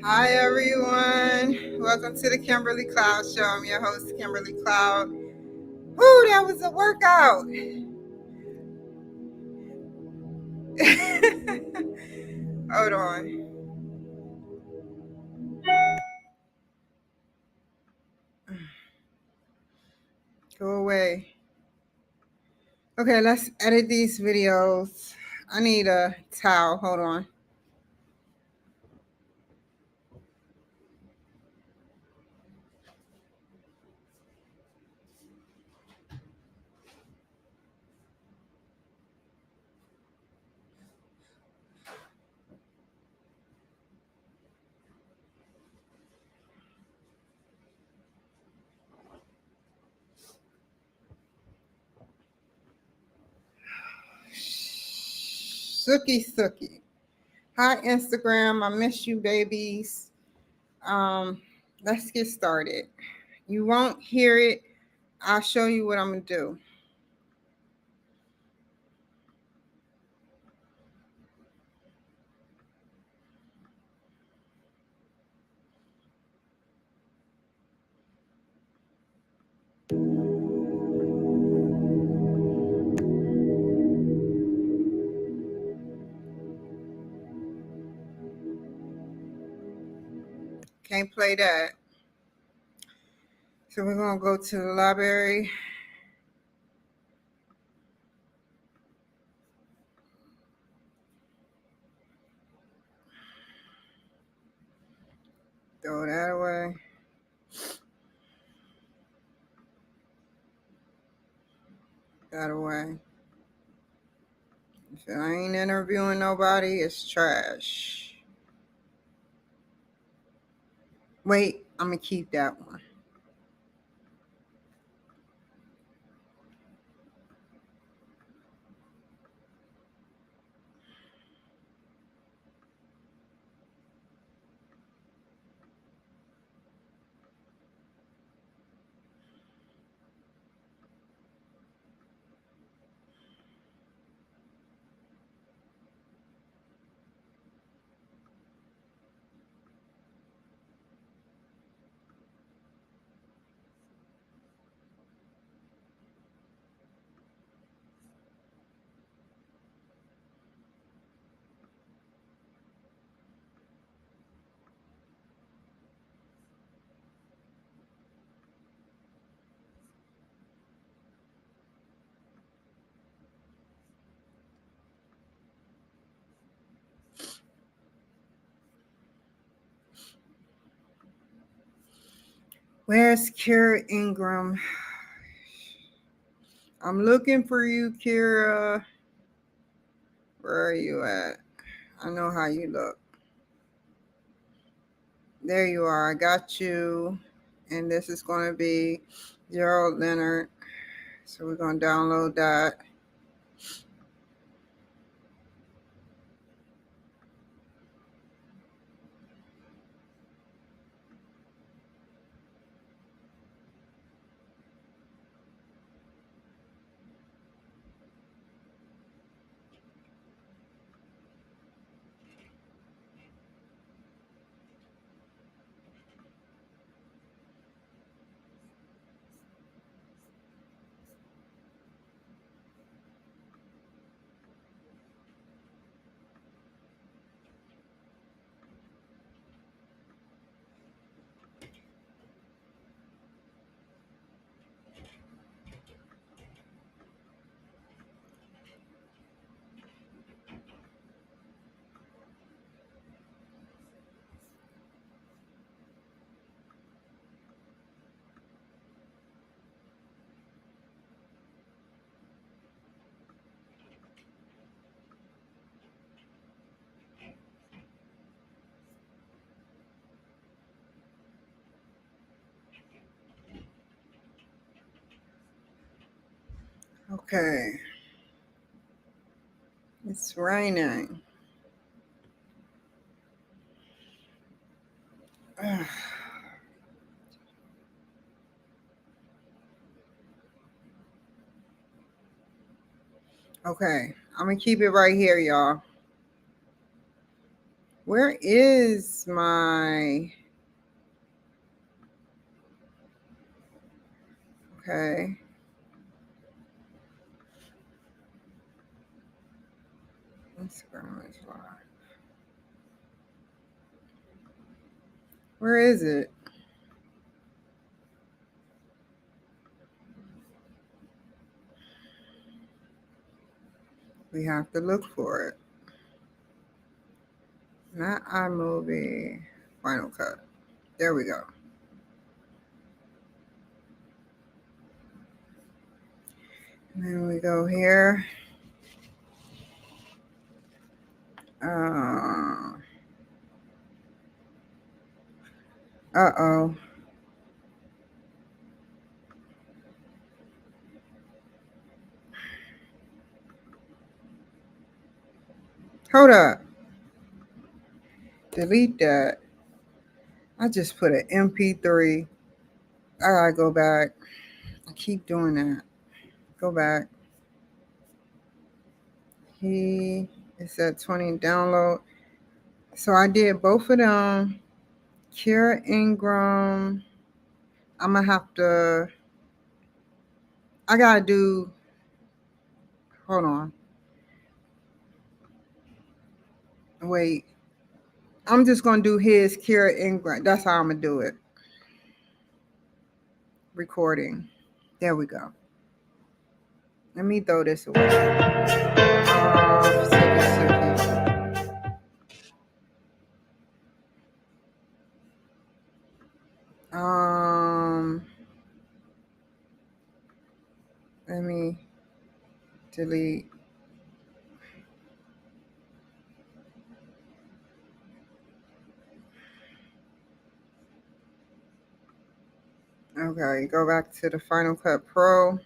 Hi, everyone. Welcome to the Kimberly Cloud Show. I'm your host, Kimberly Cloud. Woo, that was a workout. Hold on. Go away. Okay, let's edit these videos. I need a towel. Hold on. Sookie. Hi, Instagram. I miss you, babies. Let's get started. You won't hear it. I'll show you what I'm going to do. Can't play that. So we're going to go to the library. Throw that away. That away. If I ain't interviewing nobody, it's trash. Wait, I'm going to keep that one. Where's Kira Ingram? I'm looking for you, Kira. Where are you at? I know how you look. There you are. I got you. And this is going to be Gerald Leonard. So we're going to download that. Okay. It's raining. Okay. I'm going to keep it right here, y'all. Where is my... Okay. Instagram is live. Where is it? We have to look for it. Not iMovie. Final Cut. There we go. And then we go here. Uh-oh. Hold up. Delete that. I just put an MP3. I gotta go back. I keep doing that. Go back. He is at 20 download. So I did both of them. Kira Ingram. I'm gonna have to... I gotta do... Hold on. Wait. I'm just gonna do his Kira Ingram. That's how I'm gonna do it. Recording. There we go. Let me throw this away. Let me delete. Okay, go back to the Final Cut Pro.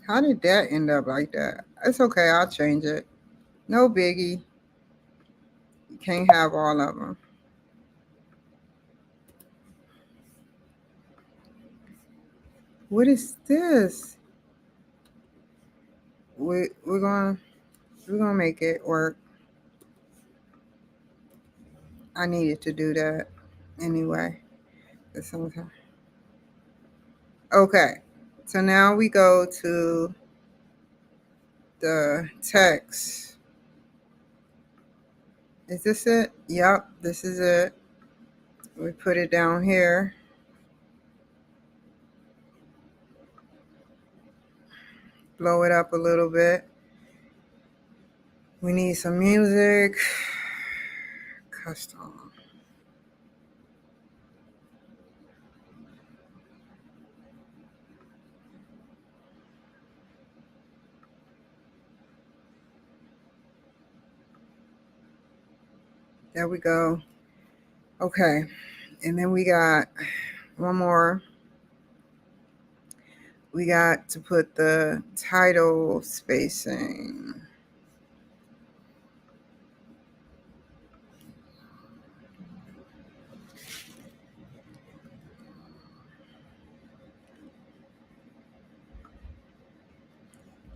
How did that end up like that? It's okay, I'll change it. No biggie. You can't have all of them. What is this? We're gonna make it work. I needed to do that anyway. Okay, so now we go to the text. Is this it? Yep, this is it. We put it down here. Blow it up a little bit. We need some music. Custom. There we go. Okay, and then we got one more. We got to put the title spacing.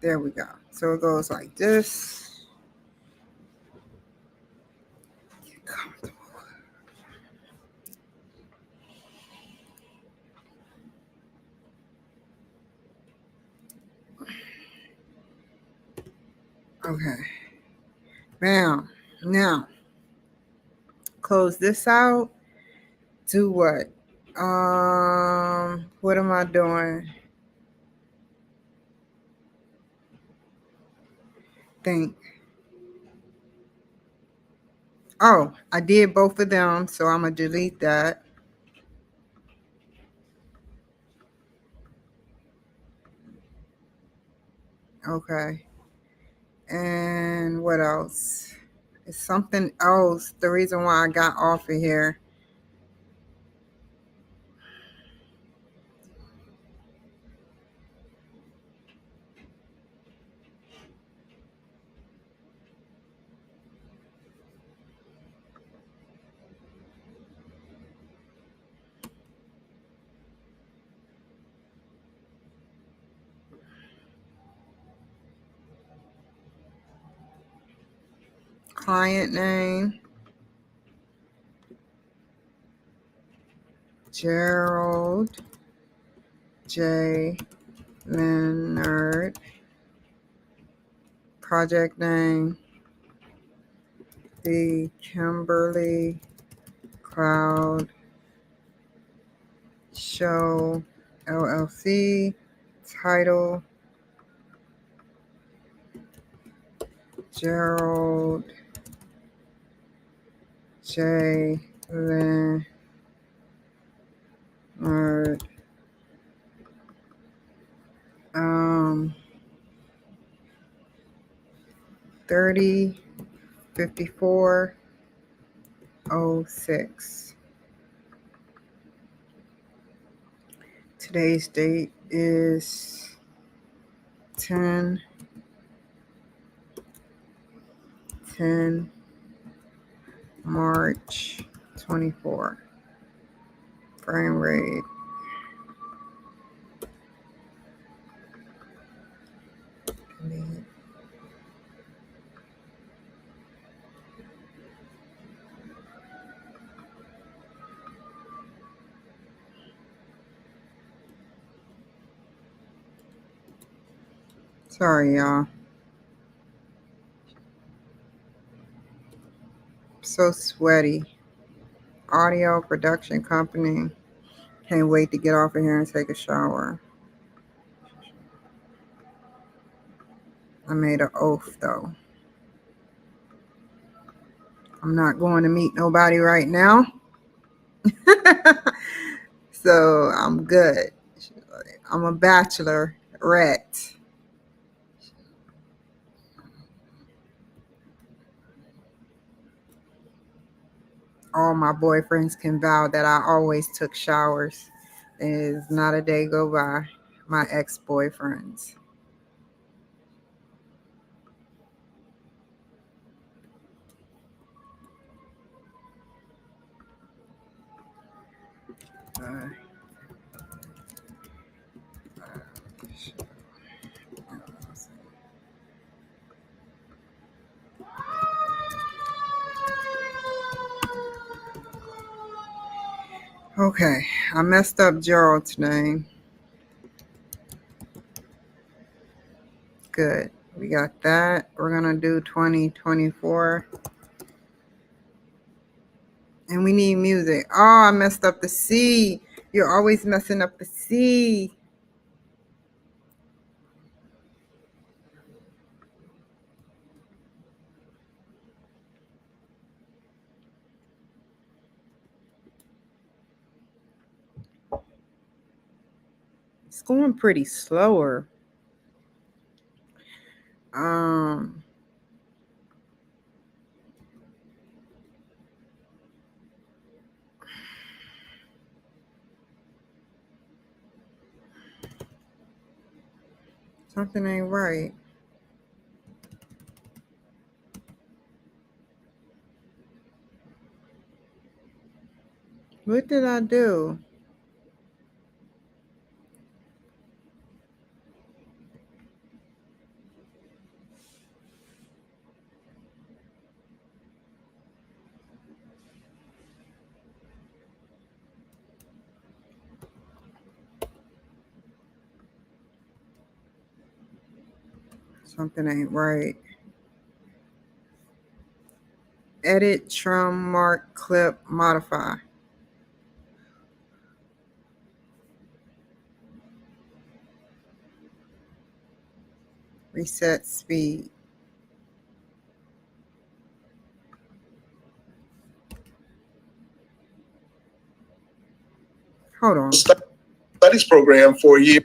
There we go. So it goes like this. Get comfortable. Okay. Bam. Now, close this out. Do what? What am I doing? Think. Oh, I did both of them, so I'm gonna delete that. Okay. And what else? It's something else. The reason why I got off of here. Client name. Gerald J. Leonard. Project name. The Kimberly Cloud Show LLC. Title. Gerald J. Leonard. 305406. Today's date is 10 March 24. Frame rate. Sorry, y'all. So sweaty. Audio production company. Can't wait to get off of here and take a shower. I made an oath, though. I'm not going to meet nobody right now. So I'm good. I'm a bachelorette. All my boyfriends can vouch that I always took showers. There's not a day go by. My ex-boyfriends. Okay, I messed up Gerald's name. Good. We got that. We're going to do 2024. And we need music. Oh, I messed up the C. You're always messing up the C. It's going pretty slower. Something ain't right. What did I do? Something ain't right. Edit, trim, mark, clip, modify. Reset speed. Hold on. Studies program for a year.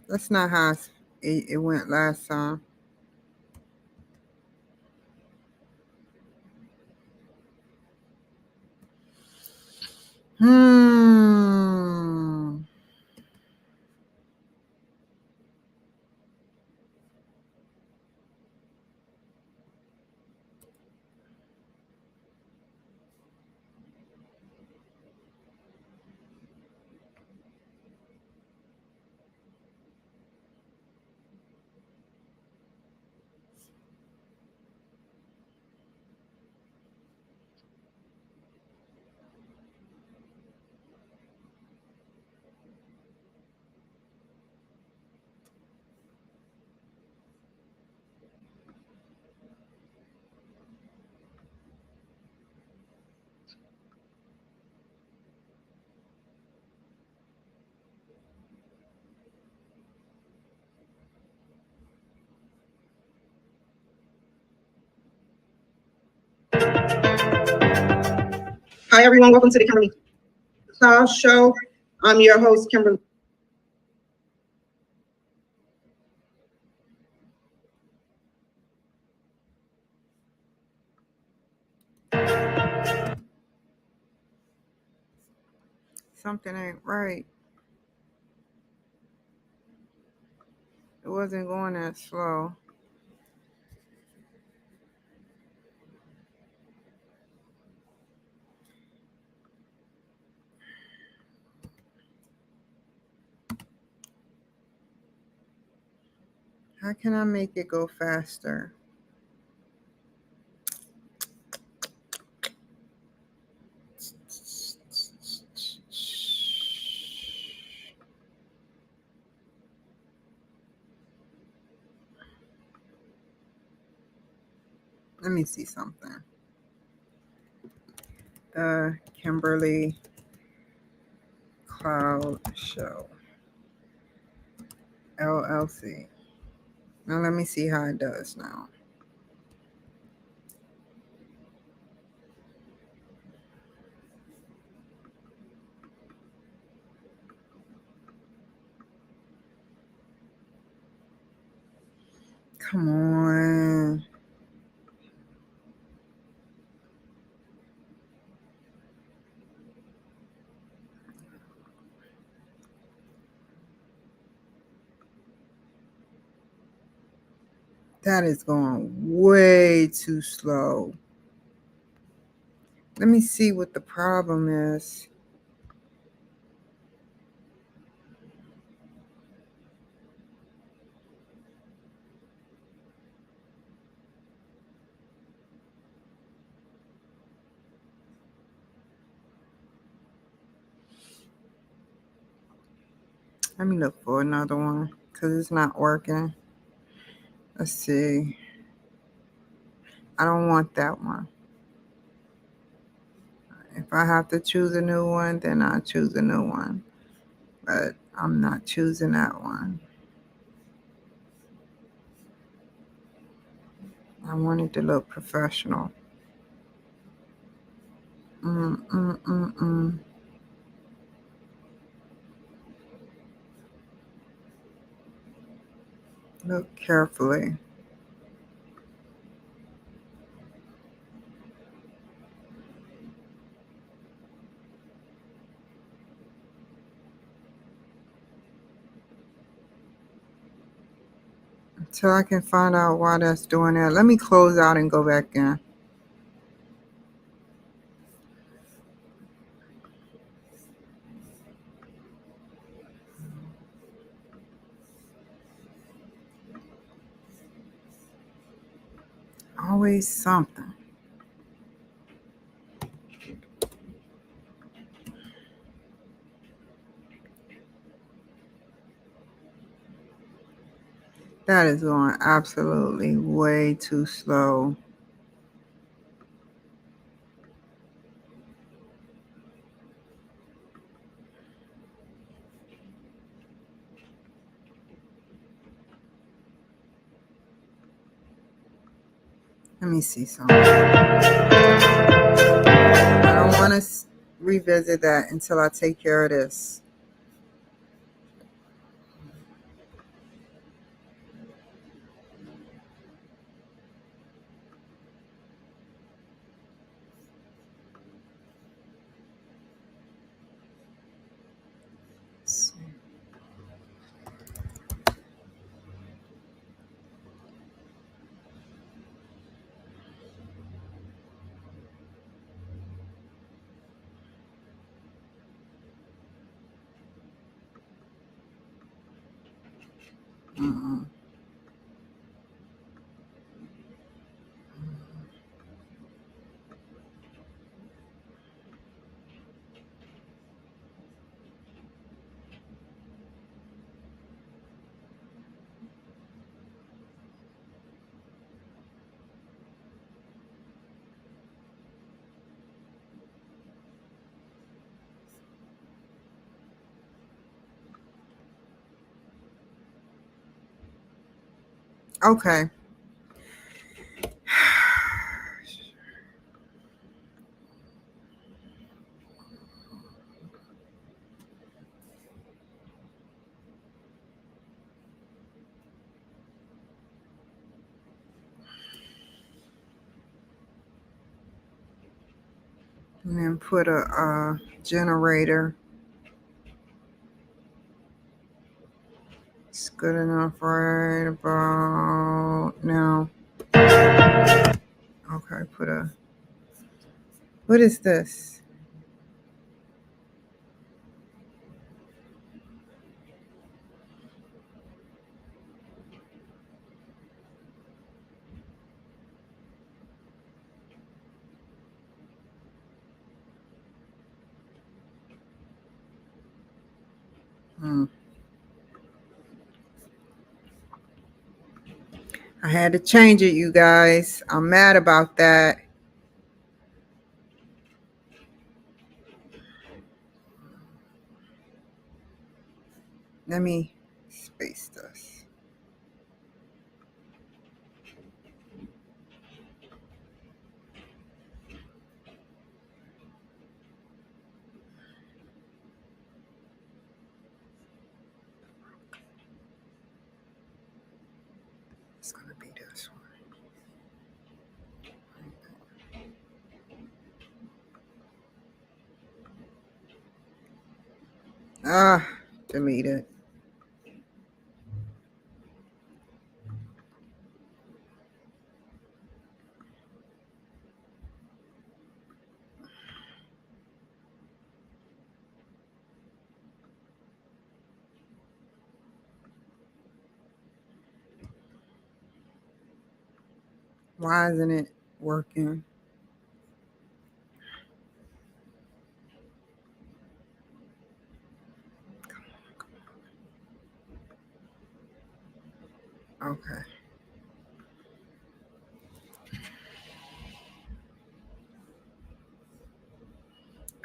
That's not how it went last time. Hmm. Hi, everyone. Welcome to the Kimberly Cloud Show. I'm your host, Kimberly. Something ain't right. It wasn't going that slow. How can I make it go faster? Let me see something. The Kimberly Cloud Show, LLC. Now let me see how it does now. Come on. That is going way too slow. Let me see what the problem is. Let me look for another one because it's not working. Let's see. I don't want that one. If I have to choose a new one, then I'll choose a new one. But I'm not choosing that one. I want it to look professional. Look carefully. Until I can find out why that's doing that. Let me close out and go back in. Always something. That is going absolutely way too slow. Let me see something. I don't want to revisit that until I take care of this. Mm-mm. Okay. And then put a generator. It's good enough right about now. Okay, what is this? I had to change it, you guys. I'm mad about that. Let me space this. It's going to be this one. Delete it. Why isn't it working? Okay.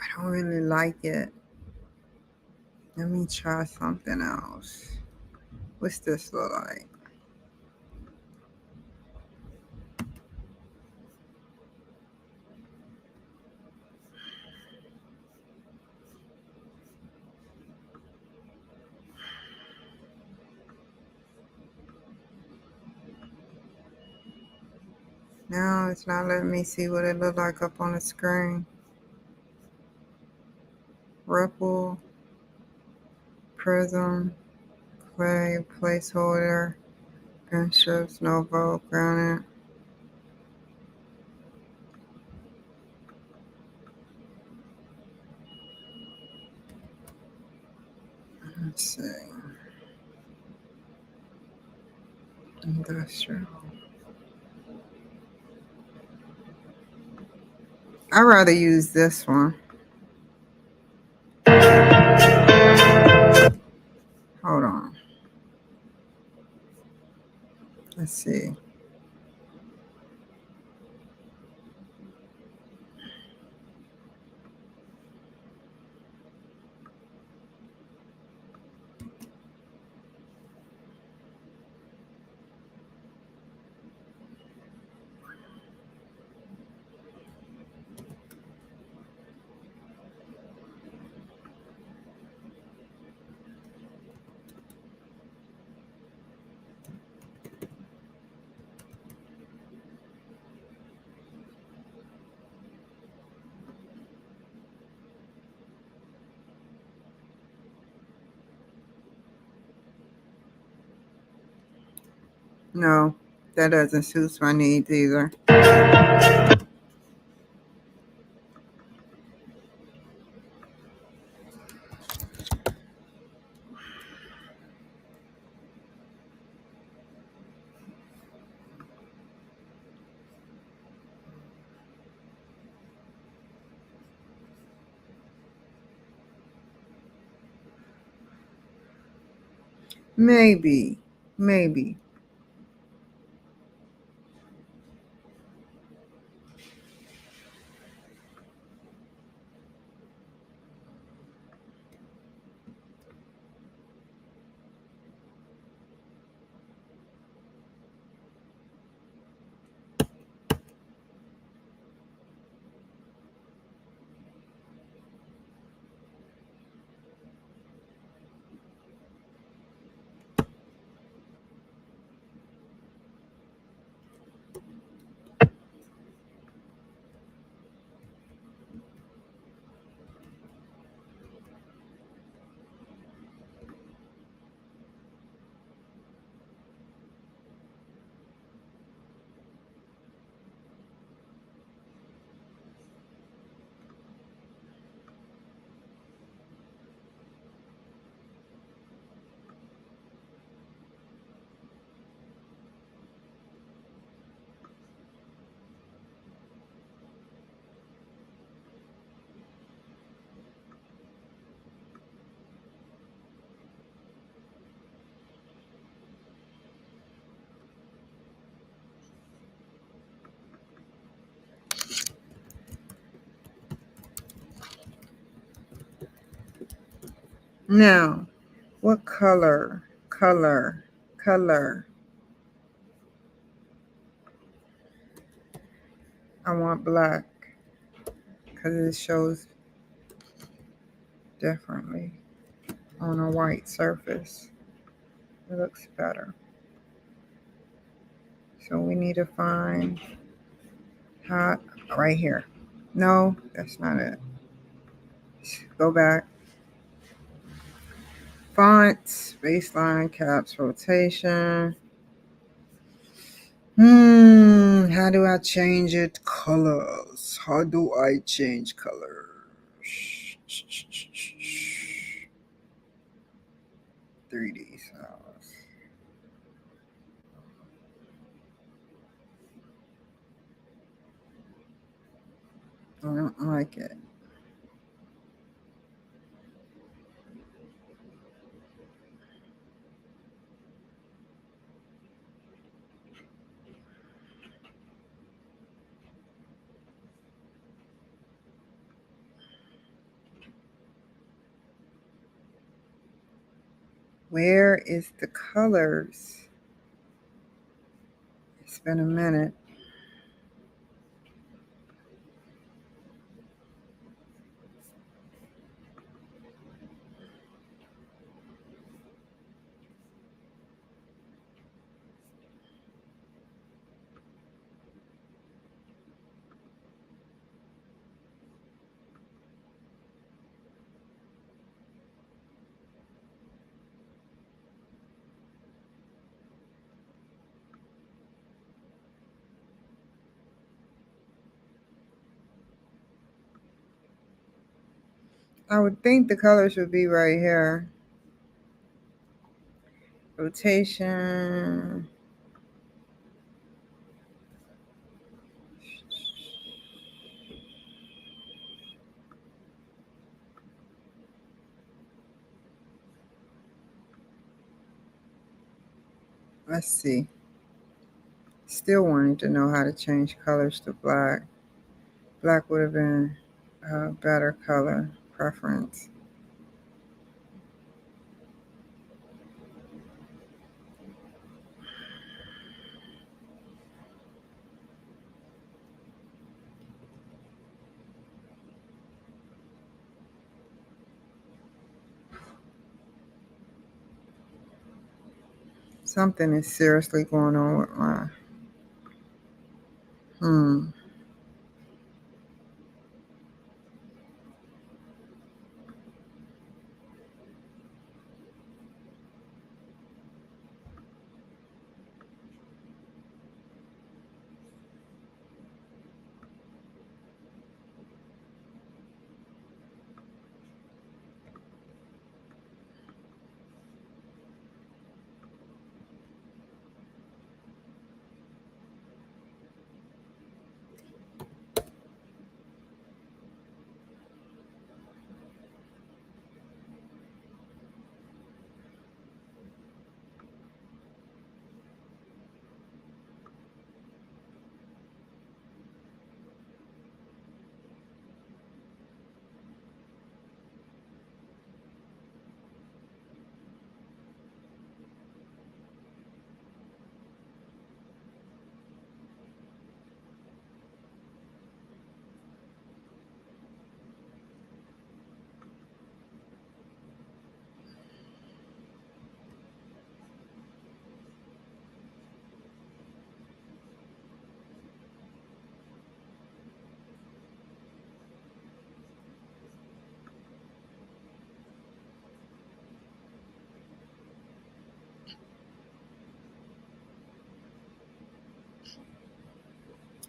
I don't really like it. Let me try something else. What's this look like? No, it's not letting me see what it looked like up on the screen. Ripple, prism, clay, placeholder, gunships, no vote, granite. Let's see. Industrial. I'd rather use this one. Hold on. Let's see. No, that doesn't suit my needs either. Maybe. Maybe. Now, what color? Color. I want black because it shows differently on a white surface. It looks better. So we need to find how, right here. No, that's not it. Go back. Fonts, baseline, caps, rotation. How do I change it? Colors. How do I change colors? 3D cells. I don't like it. Where is the colors? It's been a minute. I would think the colors would be right here. Rotation. Let's see. Still wanting to know how to change colors to black. Black would have been a better color preference. Something is seriously going on with my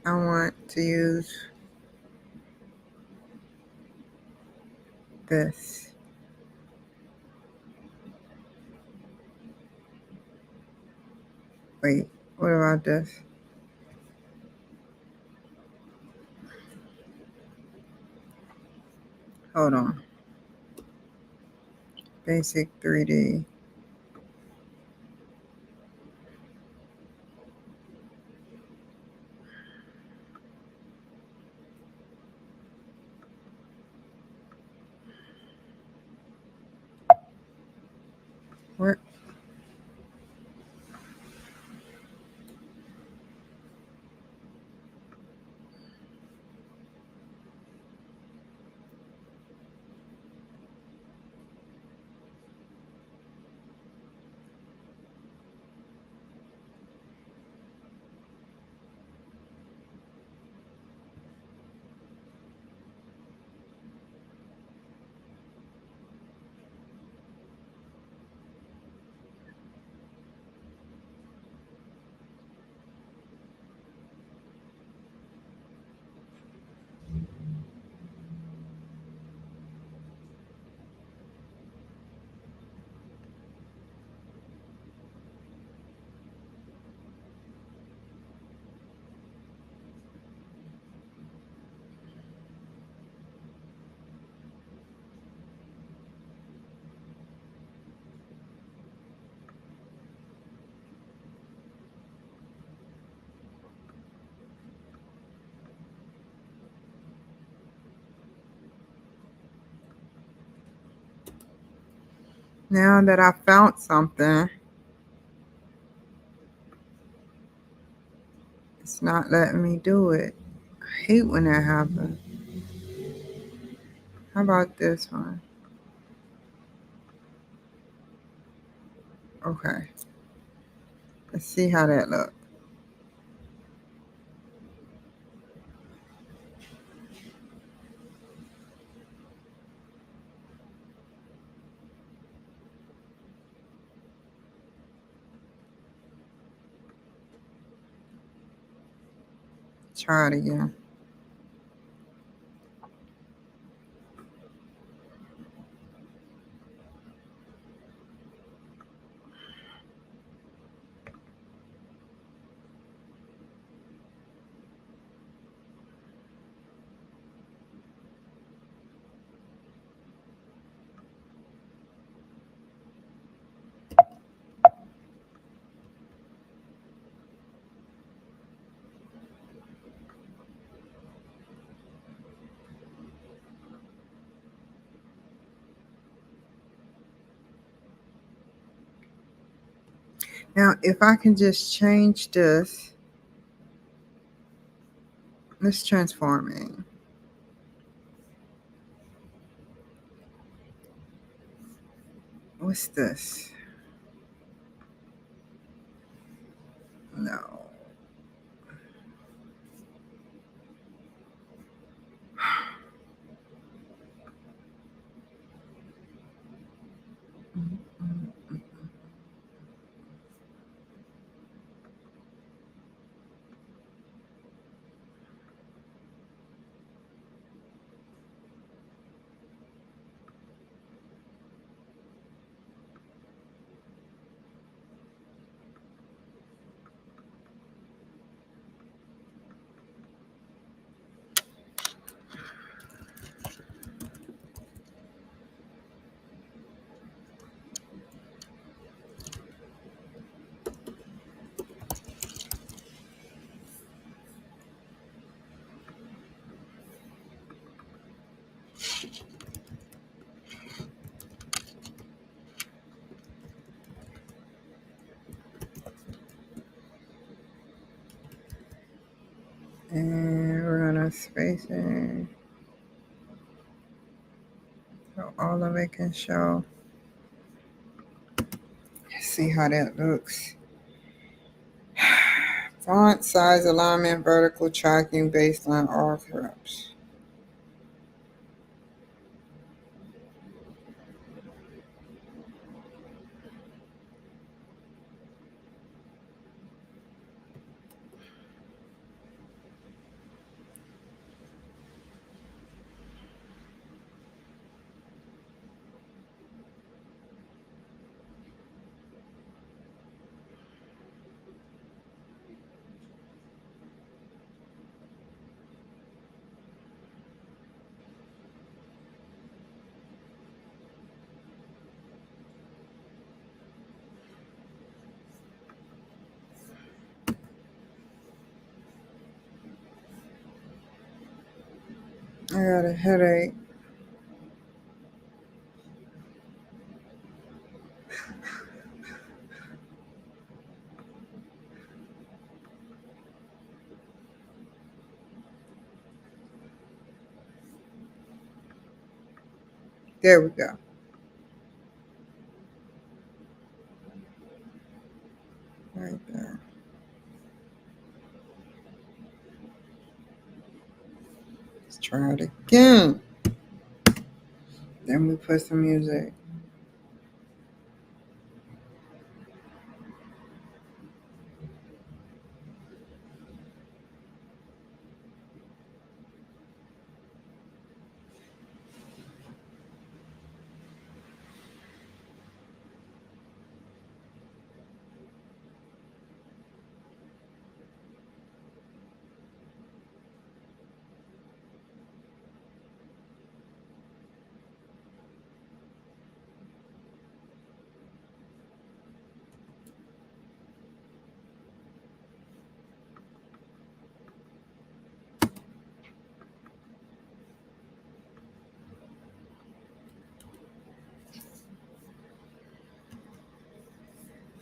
I want to use this. Wait, what about this? Hold on. Basic 3D. Where? Now that I found something, it's not letting me do it. I hate when that happens. How about this one? Okay. Let's see how that looks. Try it again. Now, if I can just change this, let's transforming. What's this? No. And we're gonna space it so all of it can show. Let's see how that looks. Font size alignment, vertical tracking based on all corrupts. I got a headache. There we go. Right there. Let's try it again. Then we put some music.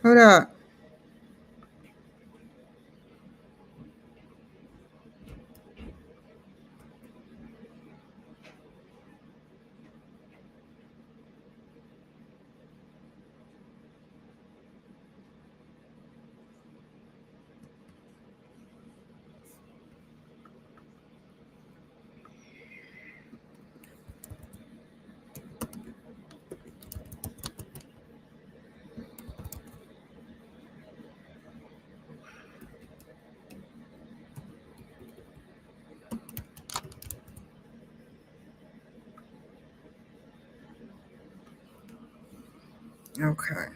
Hold up. Okay.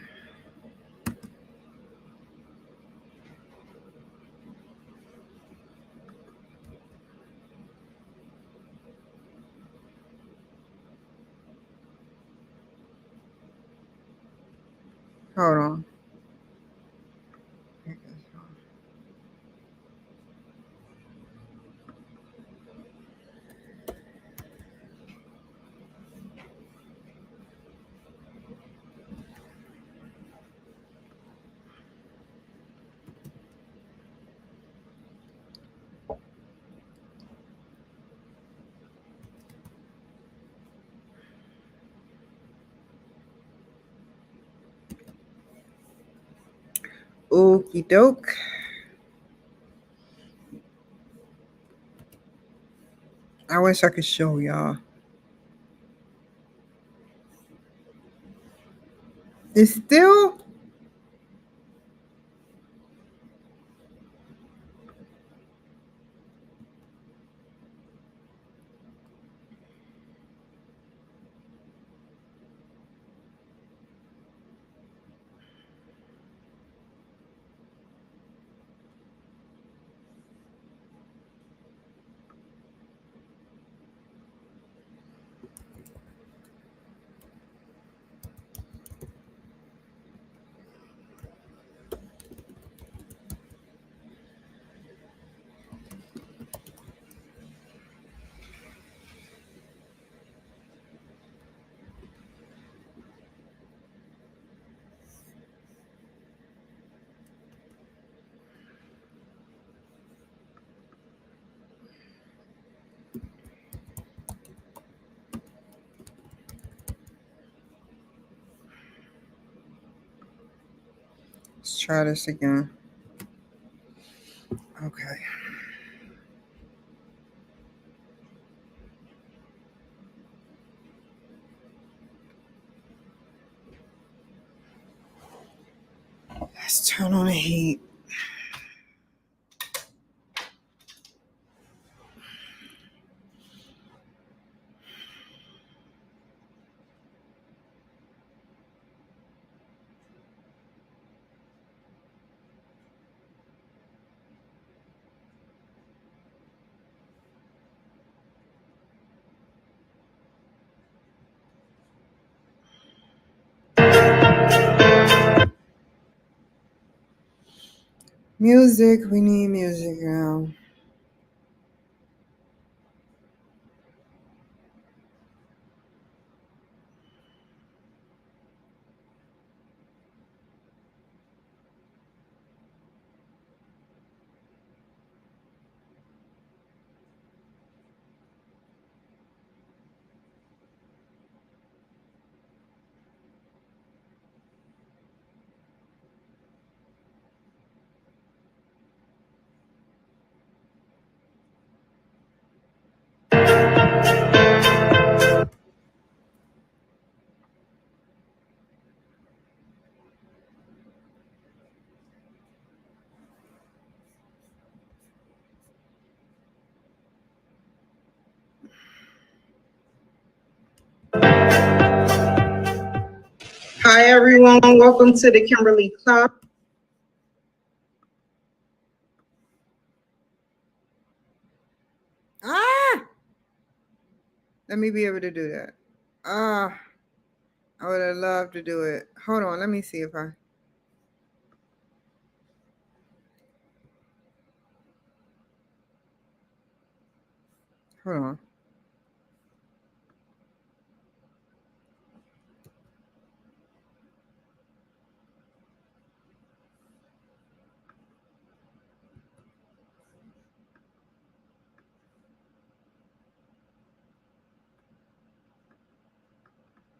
Hold on. Okie doke. I wish I could show y'all. It's still. Let's try this again. Okay. Let's turn on the heat. Music. We need music now. everyone. Welcome to the Kimberly Talk. Let me be able to do that. I would have loved to do it. Hold on, let me see if I. Hold on.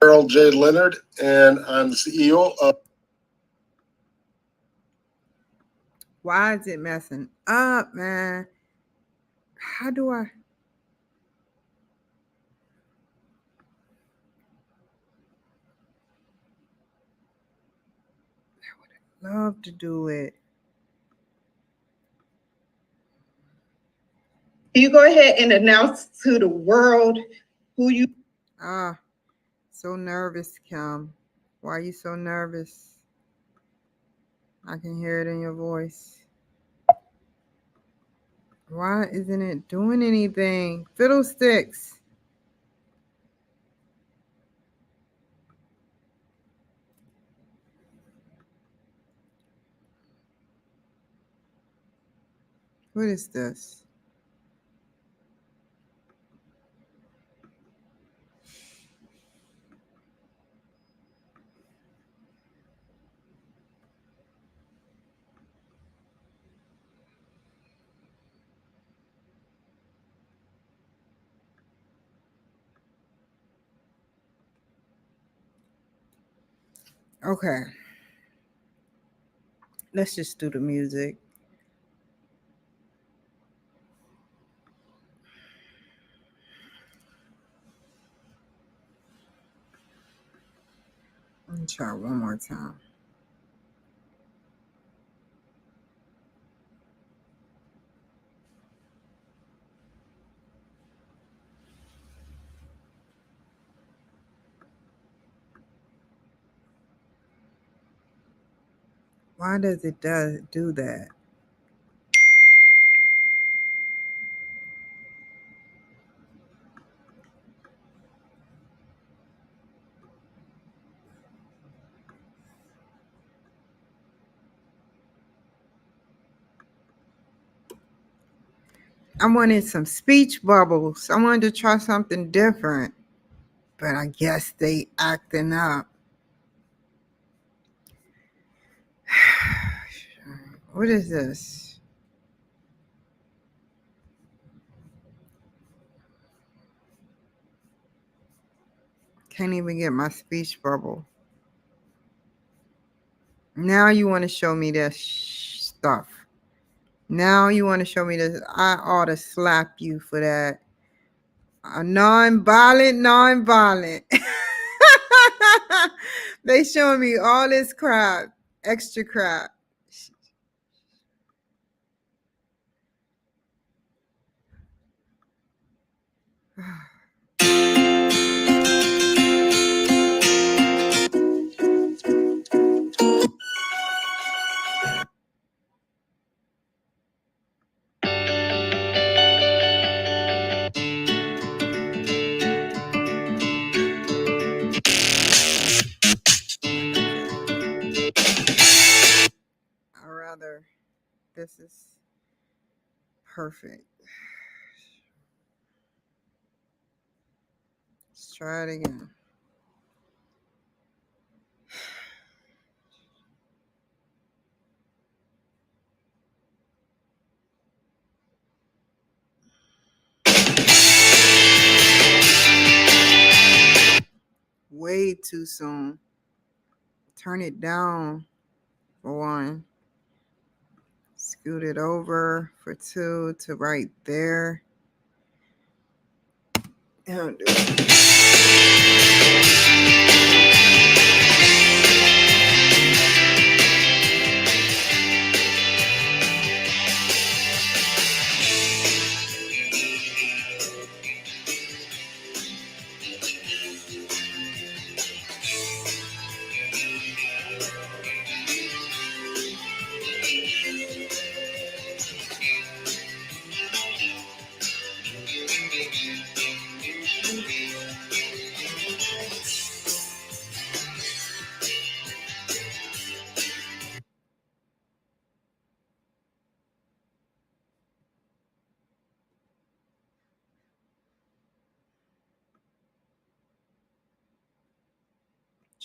Earl J. Leonard, and I'm the CEO of. Why is it messing up, man? How do I? Love to do it. You go ahead and announce to the world who you. So nervous, Kim. Why are you so nervous? I can hear it in your voice. Why isn't it doing anything? Fiddlesticks. What is this? Okay. Let's just do the music. Let me try one more time. Why does it do that? I wanted some speech bubbles. I wanted to try something different. But I guess they acting up. What is this? Can't even get my speech bubble. Now you want to show me this stuff. Now you want to show me this. I ought to slap you for that. Non-violent. They showing me all this crap, extra crap. This is perfect. Let's try it again. Way too soon. Turn it down for one. Scoot it over for two to right there. Don't do it.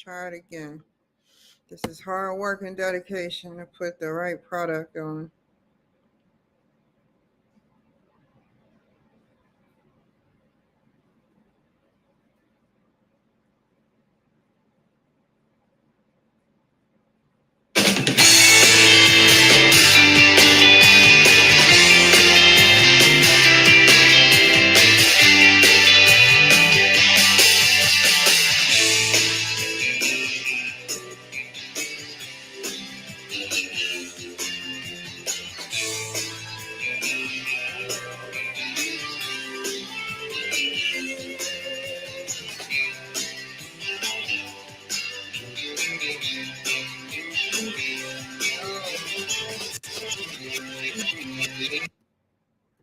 Try it again. This is hard work and dedication to put the right product on.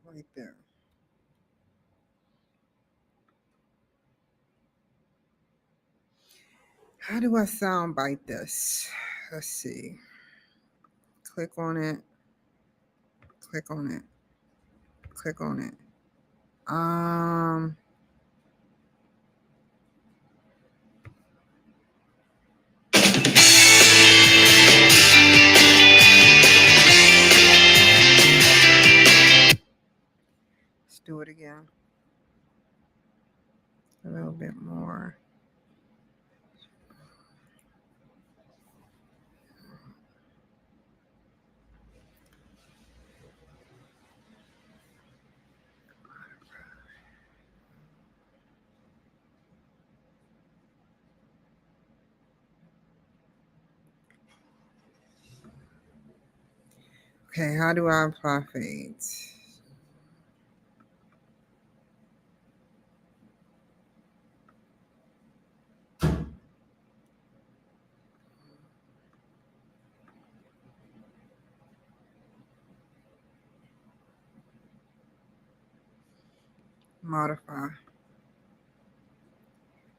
Right there. How do I sound bite this? Let's see. Click on it. Click on it. Click on it. Let's do it again. A little bit more. Okay, how do I apply fades? Modify.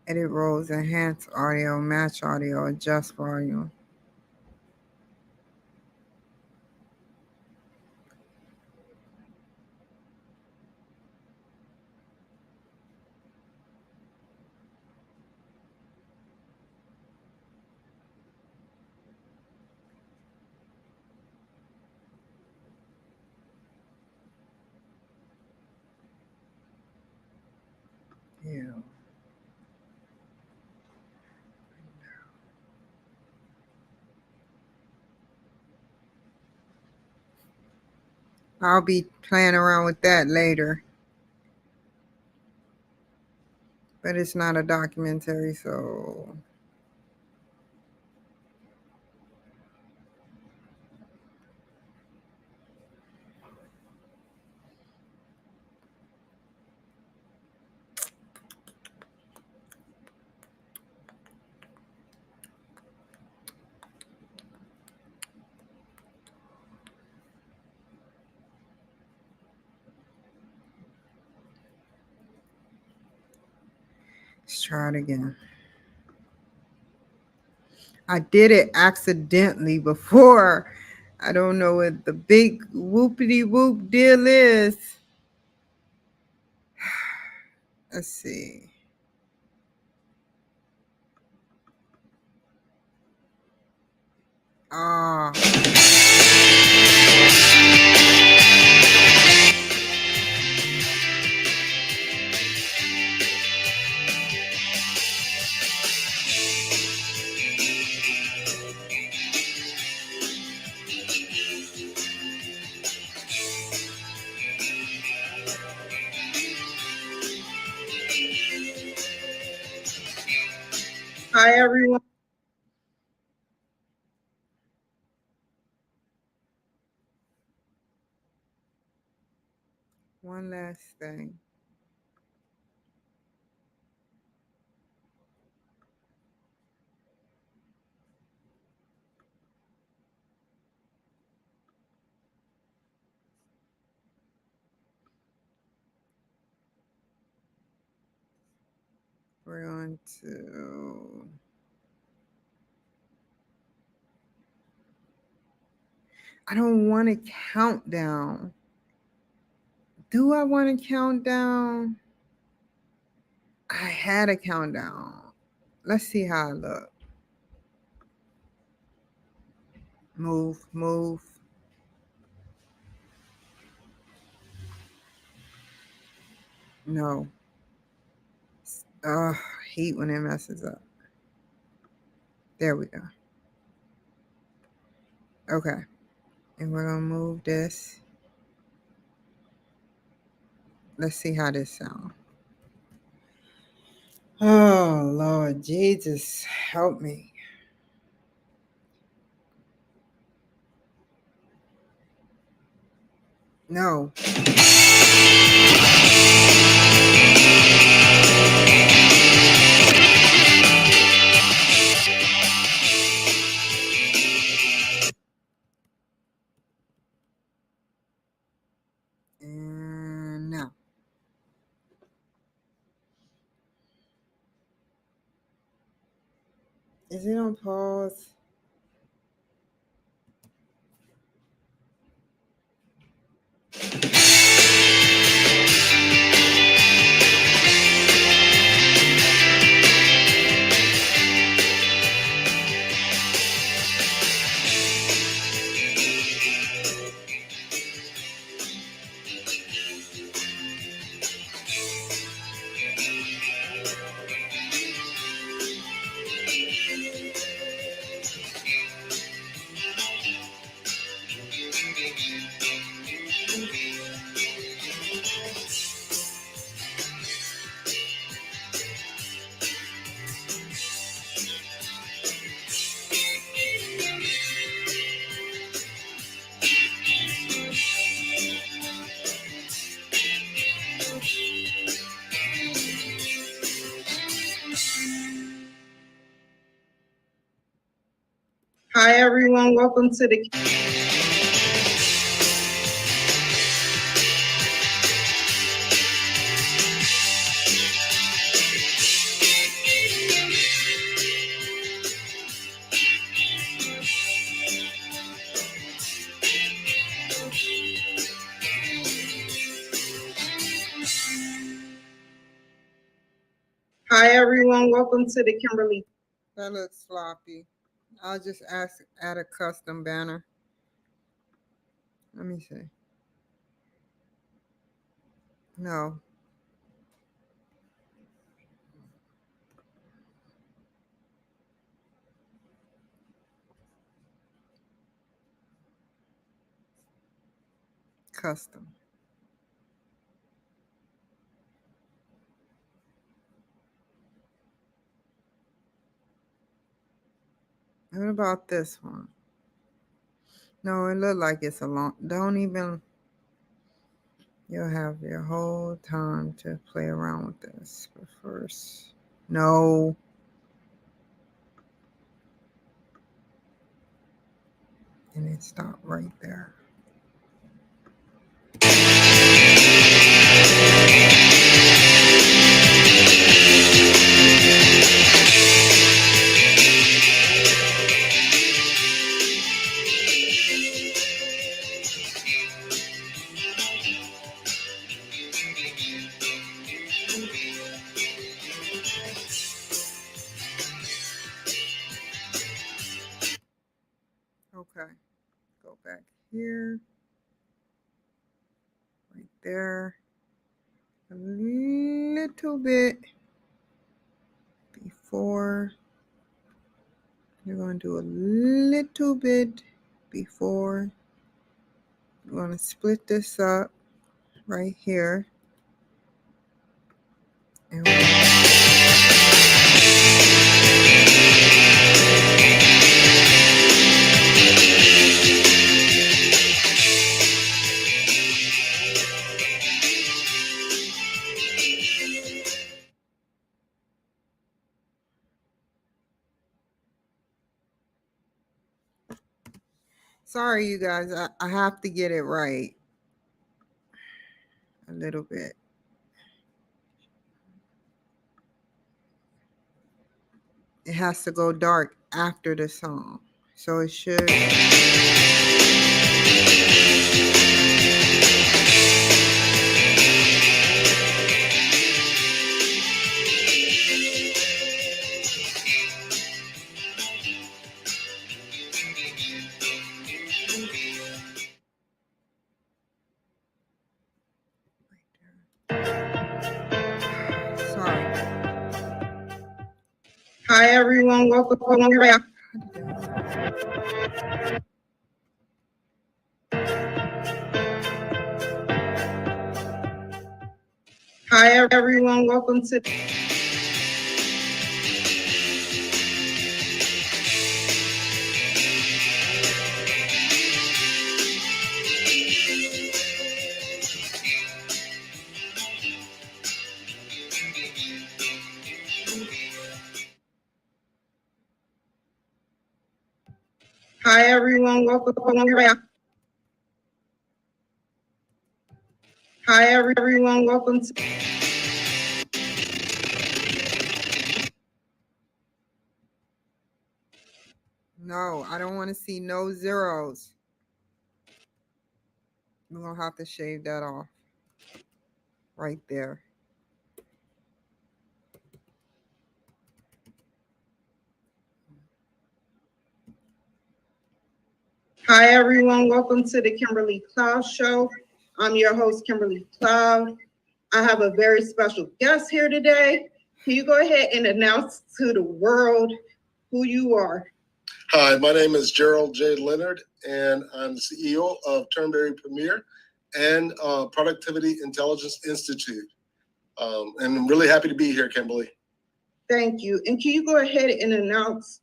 Edit roles, enhance audio, match audio, adjust volume. Yeah. I'll be playing around with that later. But it's not a documentary, so let's try it again. I did it accidentally before. I don't know what the big whoopity whoop deal is. Let's see. Ah. Hi, everyone. One last thing. We're going to I don't want a countdown. Do I want a countdown? I had a countdown. Let's see how I look. Move, move. No. Heat when it messes up. There we go. Okay. And we're going to move this. Let's see how this sounds. Oh, Lord Jesus, help me. No. And now. Is it on pause? Hi, everyone. Welcome to the Hi, everyone. Welcome to the Kimberly. That looks sloppy. I'll just add a custom banner. Let me see. No. Custom. What about this one? No, it looked like it's a long. Don't even. You'll have your whole time to play around with this. But first, no. And it stopped right there. Okay. Go back here. Right there. A little bit before. You're going to do a little bit before. You're going to split this up right here. And sorry, you guys. I have to get it right a little bit. It has to go dark after the song. So it should. Hi, everyone. Welcome back. Hi, everyone. Welcome to. Hi, everyone. Welcome back. Hi, everyone. Welcome to. No, I don't want to see no zeros. We're going to have to shave that off right there. Hi, everyone. Welcome to the Kimberly Cloud Show. I'm your host, Kimberly Cloud. I have a very special guest here today. Can you go ahead and announce to the world who you are? Hi, my name is Gerald J. Leonard, and I'm the CEO of Turnberry Premier and Productivity Intelligence Institute. And I'm really happy to be here, Kimberly. Thank you. And can you go ahead and announce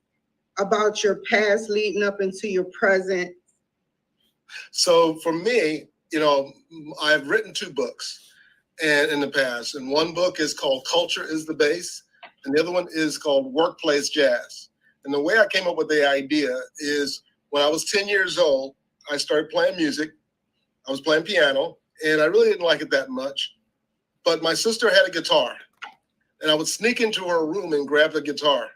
about your past leading up into your present? So for me, I've written 2 books and in the past, and one book is called Culture is the Base, and the other one is called Workplace Jazz. And the way I came up with the idea is when I was 10 years old, I started playing music. I was playing piano, and I really didn't like it that much. But my sister had a guitar, and I would sneak into her room and grab the guitar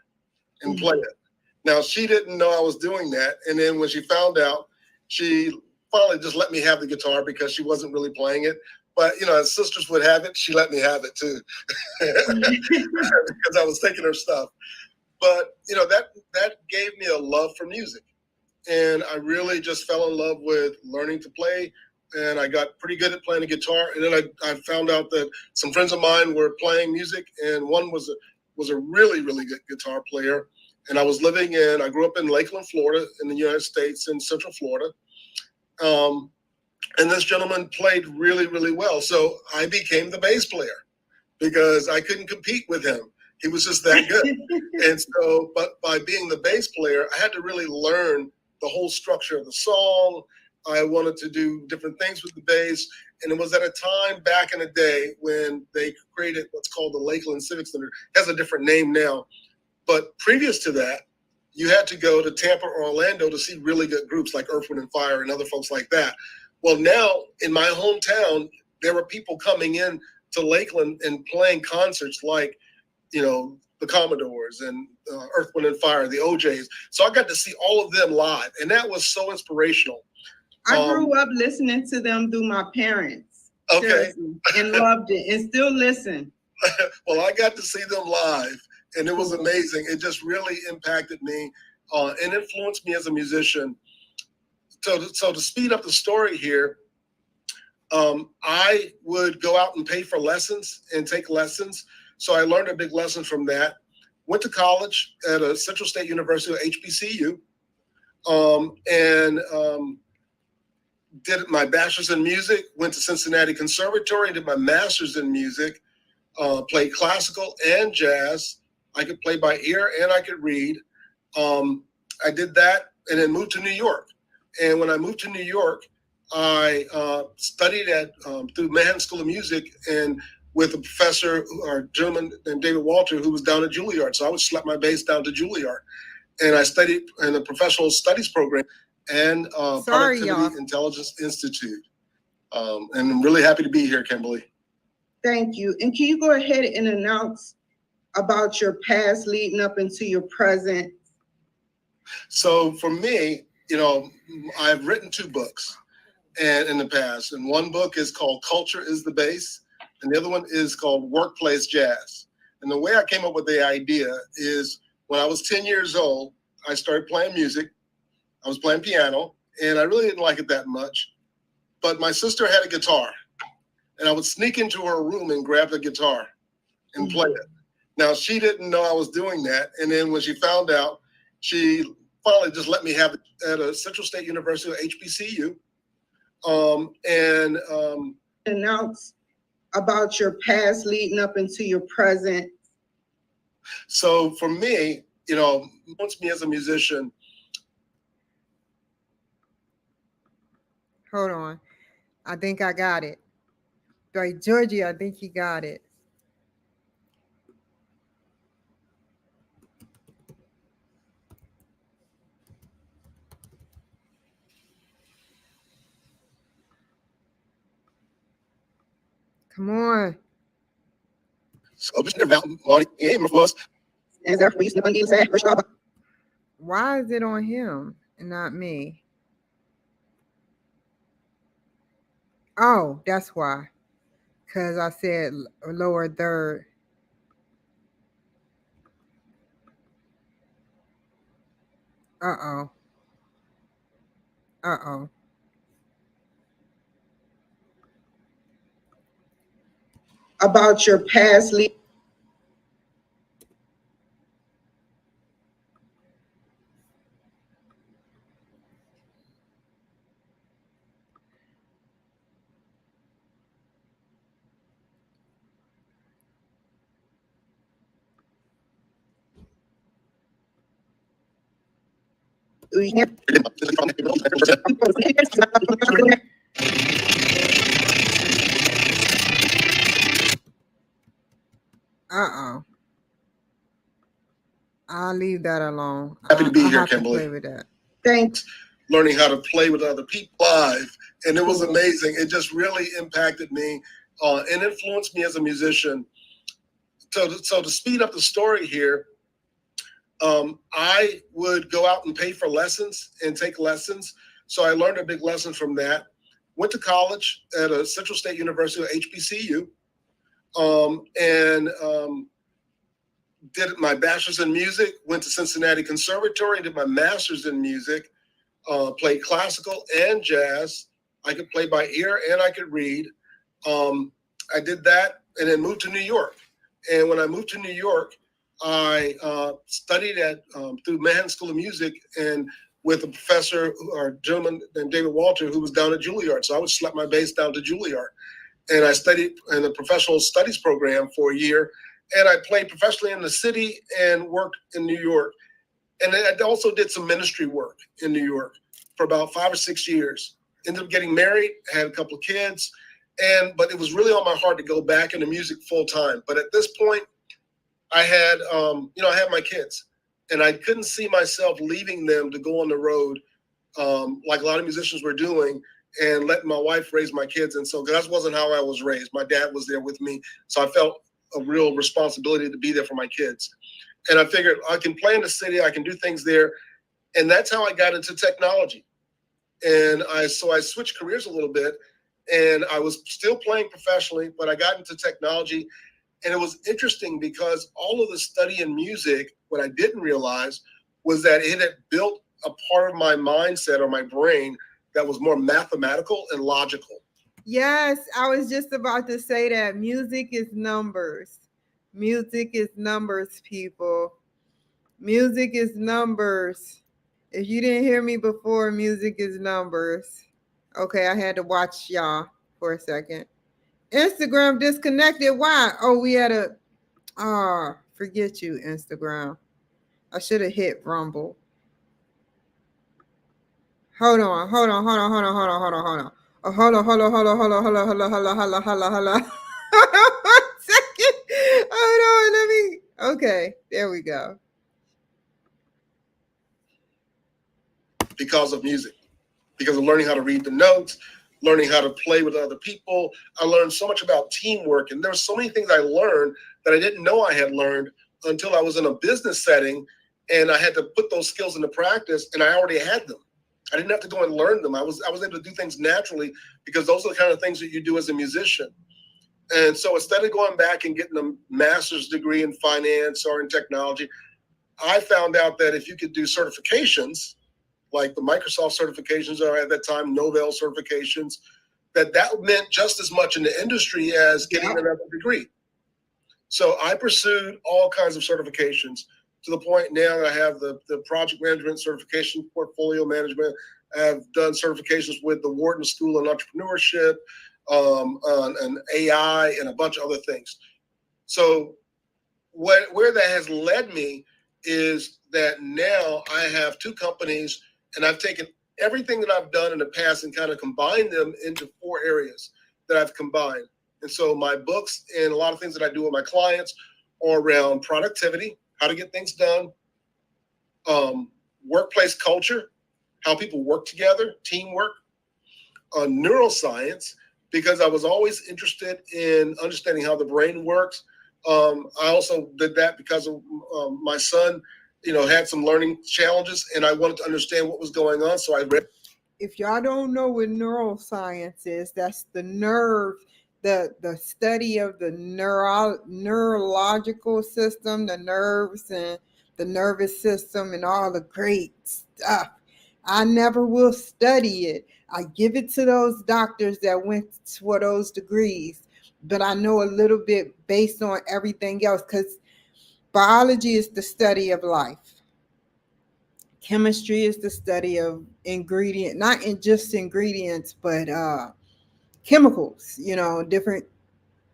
and play it. Now, she didn't know I was doing that. And then when she found out, she finally just let me have the guitar because she wasn't really playing it. But, as sisters would have it, she let me have it too because I was taking her stuff. But, that gave me a love for music. And I really just fell in love with learning to play. And I got pretty good at playing the guitar. And then I found out that some friends of mine were playing music, and one was a really, really good guitar player. And I grew up in Lakeland, Florida, in the United States, in Central Florida. And this gentleman played really, really well. So I became the bass player because I couldn't compete with him. He was just that good. And so, but by being the bass player, I had to really learn the whole structure of the song. I wanted to do different things with the bass. And it was at a time back in the day when they created what's called the Lakeland Civic Center. It has a different name now. But previous to that, you had to go to Tampa or Orlando to see really good groups like Earth, Wind & Fire and other folks like that. Well, now in my hometown, there were people coming in to Lakeland and playing concerts like, the Commodores and Earth, Wind & Fire, the OJs. So I got to see all of them live, and that was so inspirational. I grew up listening to them through my parents. Okay. And loved it and still listen. Well, I got to see them live, and it was amazing. It just really impacted me and influenced me as a musician. So to speed up the story here, I would go out and pay for lessons and take lessons. So I learned a big lesson from that. Went to college at a Central State University, HBCU, and did my bachelor's in music. Went to Cincinnati Conservatory and did my master's in music. Played classical and jazz. I could play by ear and I could read. I did that and then moved to New York. And when I moved to New York, I studied through Manhattan School of Music and with a professor or a gentleman named David Walter, who was down at Juilliard. So I would schlep my bass down to Juilliard. And I studied in the professional studies program and Productivity Intelligence Institute. And I'm really happy to be here, Kimberly. Thank you. And can you go ahead and announce about your past leading up into your present? So for me, I've written 2 books and in the past, and one book is called Culture is the Base, and the other one is called Workplace Jazz. And the way I came up with the idea is when I was 10 years old, I started playing music. I was playing piano, and I really didn't like it that much. But my sister had a guitar, and I would sneak into her room and grab the guitar and play it. Now, she didn't know I was doing that. And then when she found out, she finally just let me have it at a Central State University, HBCU. Announce about your past leading up into your present. So for me, wants me as a musician. Hold on. I think I got it. Right, Georgie, I think he got it. Come on. Why is it on him and not me? Oh, that's why. Because I said lower third. Uh-oh. Uh-oh. About your past lead. Uh-oh. I'll leave that alone. Happy to be here, have Kimberly. To play with that. Thanks. Learning how to play with other people live. And it was amazing. It just really impacted me and influenced me as a musician. So to speed up the story here, I would go out and pay for lessons and take lessons. So I learned a big lesson from that. Went to college at a Central State University, HBCU, did my bachelor's in music, went to Cincinnati Conservatory, did my master's in music, played classical and jazz. I could play by ear and I could read. I did that and then moved to New York. And when I moved to New York, I studied at through Manhattan School of Music and with a professor or a gentleman named David Walter who was down at Juilliard. So I would slap my bass down to Juilliard. And I studied in the professional studies program for a year. And I played professionally in the city and worked in New York. And I also did some ministry work in New York for about 5 or 6 years. Ended up getting married, had a couple of kids, but it was really on my heart to go back into music full time. But at this point, I had, I had my kids, and I couldn't see myself leaving them to go on the road like a lot of musicians were doing, and letting my wife raise my kids. And so that wasn't how I was raised. My dad was there with me, so I felt a real responsibility to be there for my kids. And I figured I can play in the city, I can do things there, and that's how I got into technology. And so I switched careers a little bit, and I was still playing professionally, but I got into technology. And it was interesting because all of the study in music, what I didn't realize was that it had built a part of my mindset or my brain that was more mathematical and logical. Yes, I was just about to say that. Music is numbers. Music is numbers, people. Music is numbers. If you didn't hear me before, music is numbers. Okay, I had to watch y'all for a second. Instagram disconnected. Why? Oh, we had a forget you, Instagram. I should have hit Rumble. Hold on. Oh, hold on. Oh, hold on. Hold on. 1 second. Hold on. Okay, there we go. Because of music, because of learning how to read the notes, learning how to play with other people. I learned so much about teamwork, and there were so many things I learned that I didn't know I had learned until I was in a business setting, and I had to put those skills into practice, and I already had them. I didn't have to go and learn them. I was able to do things naturally because those are the kind of things that you do as a musician. And so instead of going back and getting a master's degree in finance or in technology, I found out that if you could do certifications, like the Microsoft certifications are at that time, Novell certifications, that meant just as much in the industry as getting another degree. So I pursued all kinds of certifications to the point now that I have the project management certification, portfolio management. I've done certifications with the Wharton School of Entrepreneurship, and AI, and a bunch of other things. So where that has led me is that now I have two companies, and I've taken everything that I've done in the past and kind of combined them into 4 areas that I've combined. And so my books and a lot of things that I do with my clients are around productivity, how to get things done, workplace culture, how people work together, teamwork, neuroscience, because I was always interested in understanding how the brain works. I also did that because of my son, had some learning challenges, and I wanted to understand what was going on. So I read. If y'all don't know what neuroscience is, that's the nerve, the study of the neurological system, the nerves and the nervous system and all the great stuff. I never will study it. I give it to those doctors that went for those degrees, but I know a little bit based on everything else, because biology is the study of life. Chemistry is the study of not in just ingredients, but chemicals, different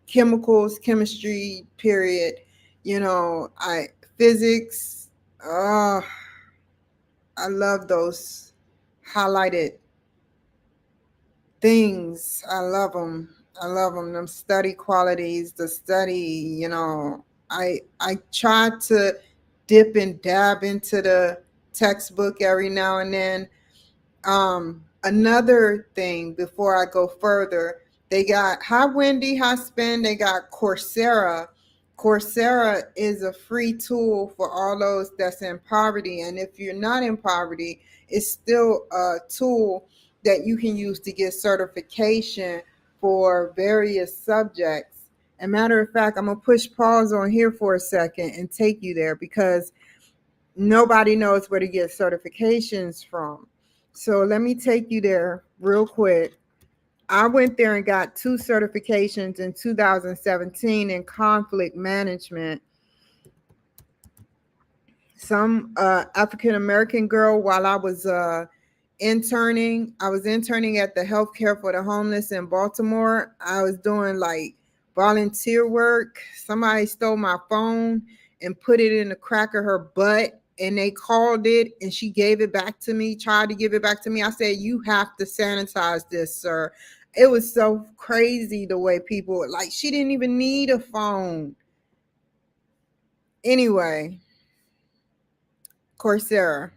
chemicals, chemistry, period. Physics, I love those highlighted things. I love them. Them study qualities, the study, I try to dip and dab into the textbook every now and then. Another thing before I go further, they got, hi Wendy, hi Spin, they got Coursera. Coursera is a free tool for all those that's in poverty. And if you're not in poverty, it's still a tool that you can use to get certification for various subjects. And matter of fact, I'm going to push pause on here for a second and take you there, because nobody knows where to get certifications from. So let me take you there real quick. I went there and got 2 certifications in 2017 in conflict management. Some African American girl, while I was interning at the Healthcare for the Homeless in Baltimore. I was doing like volunteer work. Somebody stole my phone and put it in the crack of her butt, and they called it, and she gave it back to me, tried to give it back to me. I said, you have to sanitize this, sir. It was so crazy the way people, like, she didn't even need a phone. Anyway, Coursera.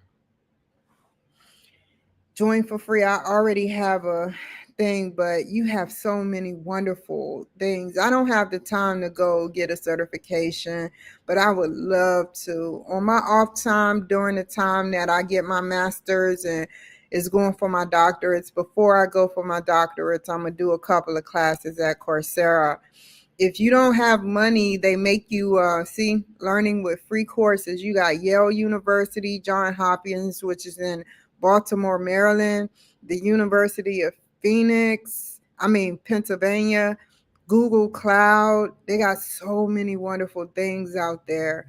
Join for free. I already have a thing, but you have so many wonderful things. I don't have the time to go get a certification, but I would love to. On my off time, during the time that I get my master's and is going for my doctorates, before I go for my doctorates, I'm going to do a couple of classes at Coursera. If you don't have money, they make you learning with free courses. You got Yale University, Johns Hopkins, which is in Baltimore, Maryland, the University of Pennsylvania, Google Cloud. They got so many wonderful things out there.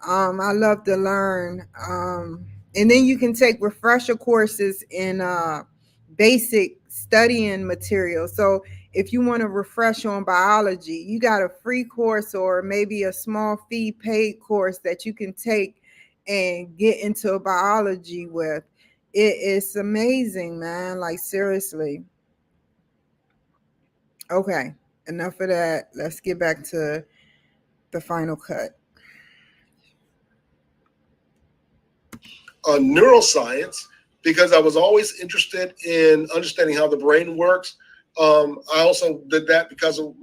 I love to learn. And then you can take refresher courses in basic studying material. So if you want to refresh on biology, you got a free course or maybe a small fee paid course that you can take and get into biology with. It's amazing, man. Like, seriously. Okay, enough of that. Let's get back to the final cut. Neuroscience, because I was always interested in understanding how the brain works. I also did that because of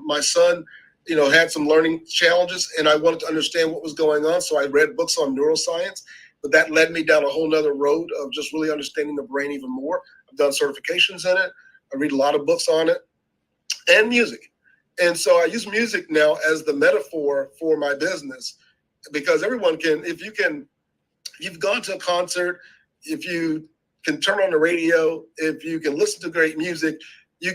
my son, had some learning challenges, and I wanted to understand what was going on. So I read books on neuroscience, but that led me down a whole nother road of just really understanding the brain even more. I've done certifications in it. I read a lot of books on it, and music. And so I use music now as the metaphor for my business, because everyone can, if you've gone to a concert, if you can turn on the radio, if you can listen to great music, you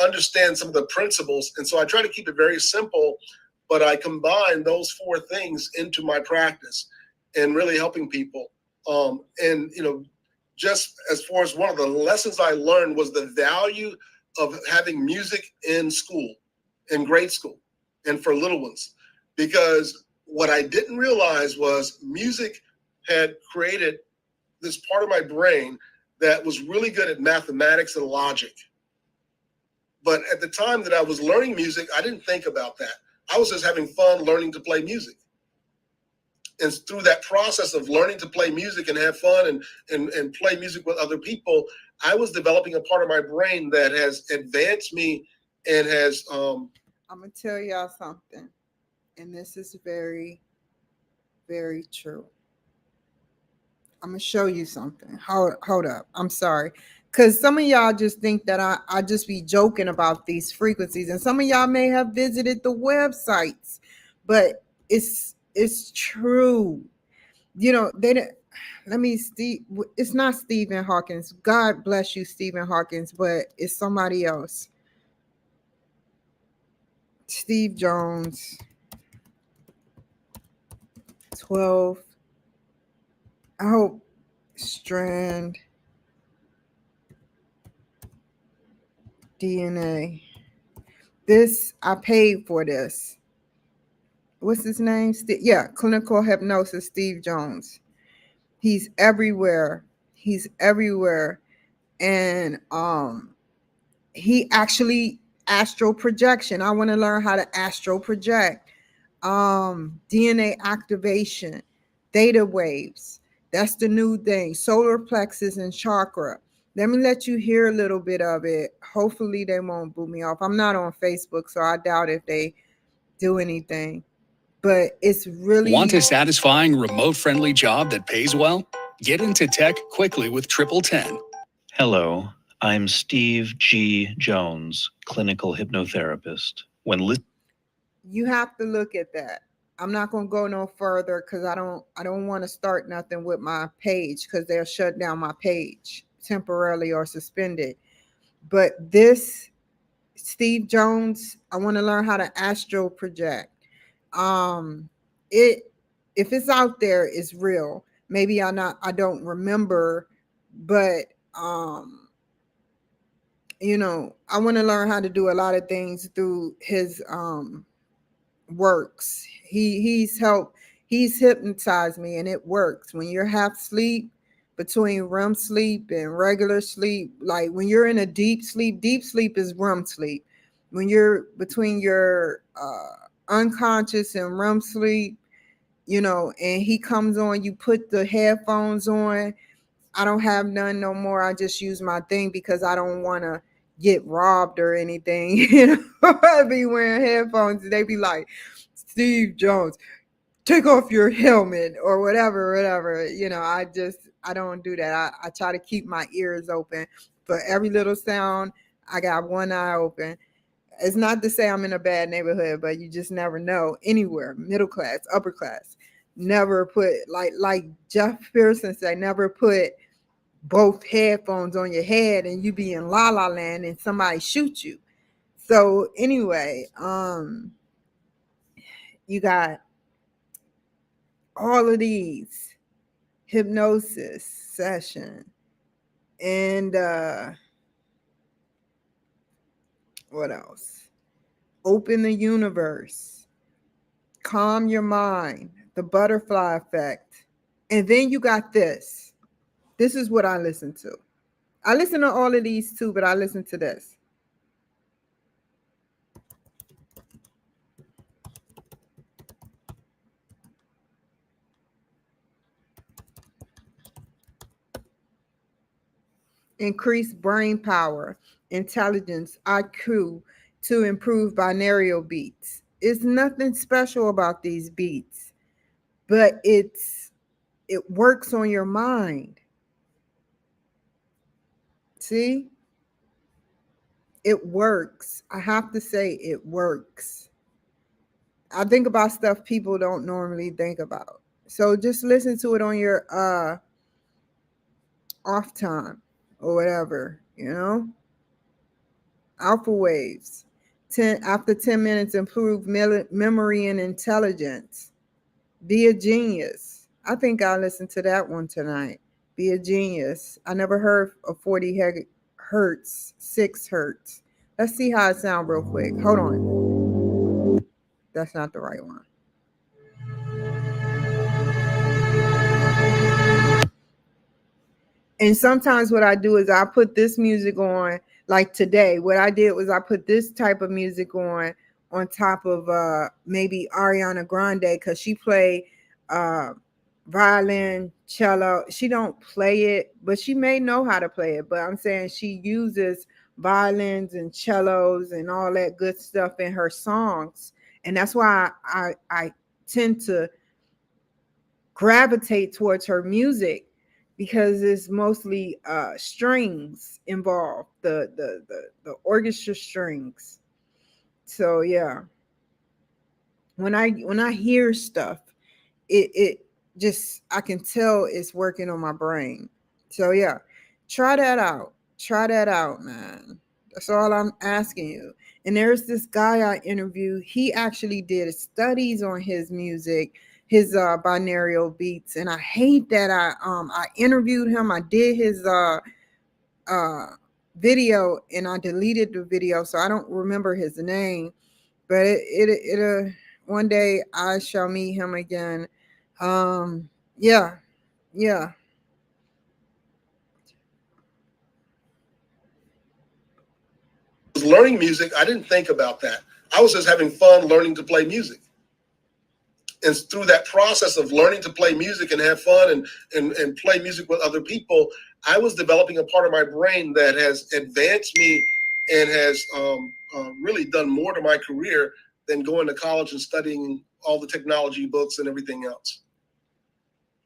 understand some of the principles. And so I try to keep it very simple, but I combine those four things into my practice and really helping people. And, you know, just as far as one of the lessons I learned was the value of having music in school, in grade school, and for little ones. Because what I didn't realize was music had created this part of my brain that was really good at mathematics and logic. But at the time that I was learning music, I didn't think about that. I was just having fun learning to play music. And through that process of learning to play music and have fun and play music with other people, I was developing a part of my brain that has advanced me and has... I'm going to tell y'all something. And this is very, very true. I'm going to show you something. Hold up. I'm sorry. Because some of y'all just think that I just be joking about these frequencies. And some of y'all may have visited the websites. But it's true. You know, it's not Stephen Hawkins. God bless you, Stephen Hawkins, but it's somebody else. Steve Jones. 12. I hope strand DNA. This, I paid for this. What's his name? Clinical hypnosis, Steve Jones. He's everywhere. He's everywhere. And he actually astral projection. I want to learn how to astral project. DNA activation, theta waves. That's the new thing. Solar plexus and chakra. Let me let you hear a little bit of it. Hopefully they won't boo me off. I'm not on Facebook, so I doubt if they do anything. But it's really... Want a satisfying, remote-friendly job that pays well? Get into tech quickly with 1010. Hello, I'm Steve G. Jones, clinical hypnotherapist. You have to look at that. I'm not going to go no further because I don't want to start nothing with my page because they'll shut down my page temporarily or suspend it. But this Steve Jones, I want to learn how to astral project. If it's out there, it's real. Maybe I don't remember, but you know, I want to learn how to do a lot of things through his works. He's hypnotized me, and it works. When you're half asleep, between REM sleep and regular sleep, like when you're in a deep sleep is REM sleep. When you're between your unconscious and REM sleep, you know, and he comes on, you put the headphones on. I don't have none no more. I just use my thing because I don't want to get robbed or anything. You know, I be wearing headphones and they be like, Steve Jones, take off your helmet or whatever. You know, I don't do that. I try to keep my ears open for every little sound. I got one eye open. It's not to say I'm in a bad neighborhood, but you just never know. Anywhere, middle class, upper class, never put, like Jeff Pearson said, never put both headphones on your head and you be in La La Land and somebody shoot you. So anyway, you got all of these hypnosis session and what else? Open the universe, calm your mind, the butterfly effect. And then you got this. This is what I listen to. I listen to all of these too, but I listen to this. Increase brain power, intelligence, IQ to improve binaural beats. It's nothing special about these beats, but it works on your mind. See? It works. I have to say it works. I think about stuff people don't normally think about. So just listen to it on your off time or whatever, you know? Alpha waves. After 10 minutes, improve memory and intelligence. Be a genius. I think I'll listen to that one tonight. Be a genius. I never heard of 40 hertz, 6 hertz. Let's see how it sounds real quick. Hold on. That's not the right one. And sometimes what I do is I put this music on, like today. What I did was I put this type of music on top of maybe Ariana Grande, because she play violin, cello. She don't play it, but she may know how to play it. But I'm saying she uses violins and cellos and all that good stuff in her songs. And that's why I tend to gravitate towards her music, because it's mostly strings involved, the orchestra strings. So yeah, when I hear stuff, it just, I can tell it's working on my brain. So yeah, try that out. Try that out, man. That's all I'm asking you. And there's this guy I interviewed. He actually did studies on his music, his binaural beats, and I hate that I interviewed him. I did his video and I deleted the video, so I don't remember his name. But it one day I shall meet him again. Yeah, yeah. Learning music, I didn't think about that. I was just having fun learning to play music. And through that process of learning to play music and have fun and play music with other people, I was developing a part of my brain that has advanced me and has really done more to my career than going to college and studying all the technology books and everything else.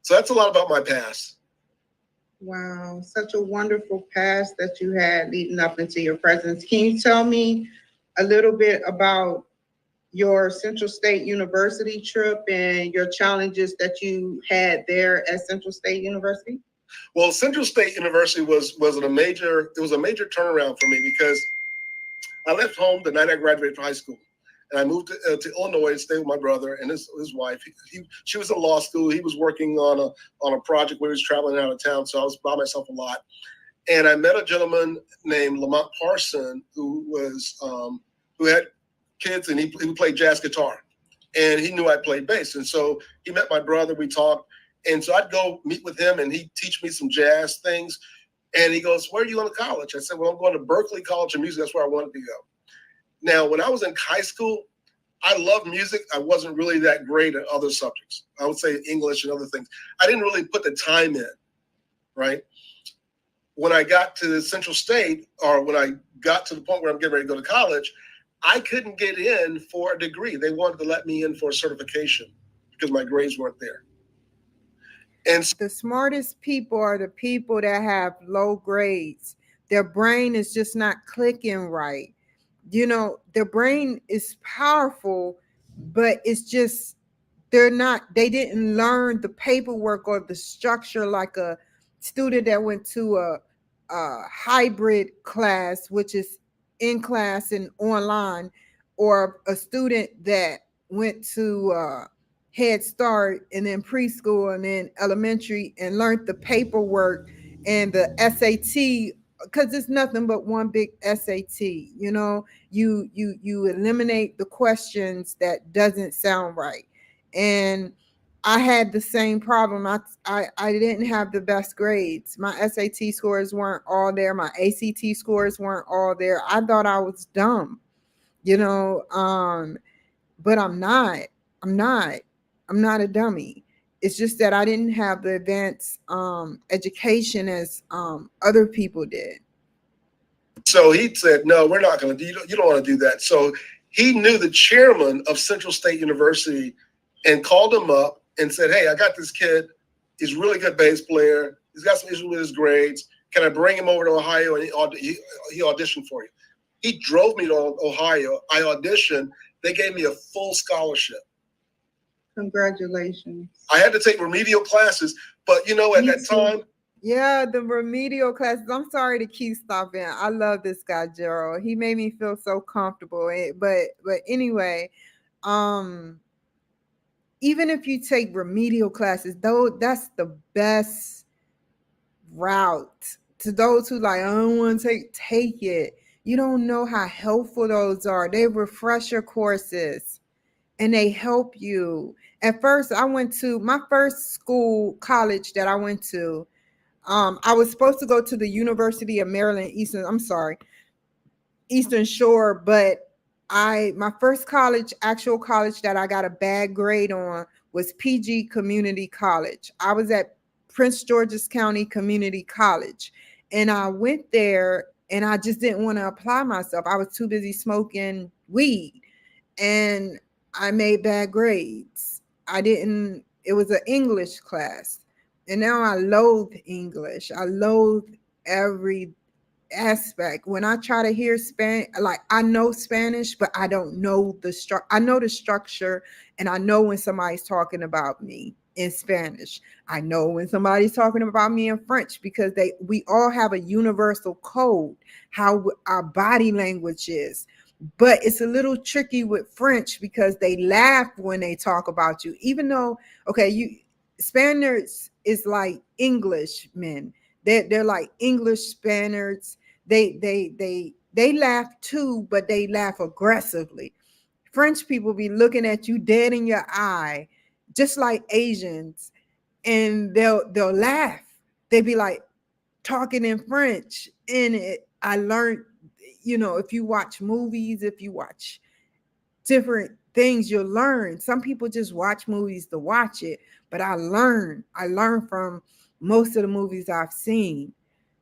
So that's a lot about my past. Wow, such a wonderful past that you had leading up into your presence. Can you tell me a little bit about your Central State University trip and your challenges that you had there at Central State University? Well, Central State University was a major turnaround for me, because I left home the night I graduated from high school, and I moved to Illinois to stay with my brother and his wife. She was in law school. He was working on a project where he was traveling out of town, so I was by myself a lot. And I met a gentleman named Lamont Parson who had kids, and he played jazz guitar, and he knew I played bass. And so he met my brother. We talked, and so I'd go meet with him, and he'd teach me some jazz things. And he goes, "Where are you going to college?" I said, "Well, I'm going to Berkeley College of Music. That's where I wanted to go." Now, when I was in high school, I loved music. I wasn't really that great at other subjects. I would say English and other things. I didn't really put the time in, right? When I got to Central State, or when I got to the point where I'm getting ready to go to college, I couldn't get in for a degree. They wanted to let me in for a certification because my grades weren't there. And the smartest people are the people that have low grades. Their brain is just not clicking right. You know, their brain is powerful, but it's just, they didn't learn the paperwork or the structure like a student that went to a hybrid class, which is in class and online, or a student that went to Head Start and then preschool and then elementary and learned the paperwork and the SAT, because it's nothing but one big SAT. You know, you eliminate the questions that doesn't sound right. And I had the same problem. I didn't have the best grades. My SAT scores weren't all there. My ACT scores weren't all there. I thought I was dumb, you know, but I'm not. I'm not a dummy. It's just that I didn't have the advanced education as other people did. So he said, "No, we're not going to do. You don't want to do that." So he knew the chairman of Central State University and called him up and said, "Hey, I got this kid. He's a really good bass player. He's got some issues with his grades. Can I bring him over to Ohio and he auditioned for you?" He drove me to Ohio. I auditioned. They gave me a full scholarship. Congratulations. I had to take remedial classes, but you know, at that time, Yeah, the remedial classes. I'm sorry to keep stopping. I love this guy, Gerald. He made me feel so comfortable. But anyway, um, even if you take remedial classes, though, that's the best route to those who like, I don't want to take it. You don't know how helpful those are. They refresh your courses and they help you. At first, I went to my first college that I went to. I was supposed to go to the University of Maryland Eastern Shore, but my first actual college that I got a bad grade on was PG Community College. I was at Prince George's County Community College, and I went there and I just didn't want to apply myself. I was too busy smoking weed, and I made bad grades. It was an English class, and now I loathe English. I loathe every aspect. When I try to hear Spanish, like I know Spanish, but I don't know I know the structure, and I know when somebody's talking about me in Spanish. I know when somebody's talking about me in French, because we all have a universal code, how our body language is. But it's a little tricky with French because they laugh when they talk about you, even though, okay, Spaniards is like Englishmen. They're like English Spaniards. They laugh too, but they laugh aggressively. French people be looking at you dead in your eye, just like Asians, and they'll laugh. They be like talking in French. And I learned, if you watch movies, if you watch different things, you'll learn. Some people just watch movies to watch it, but I learn from most of the movies I've seen.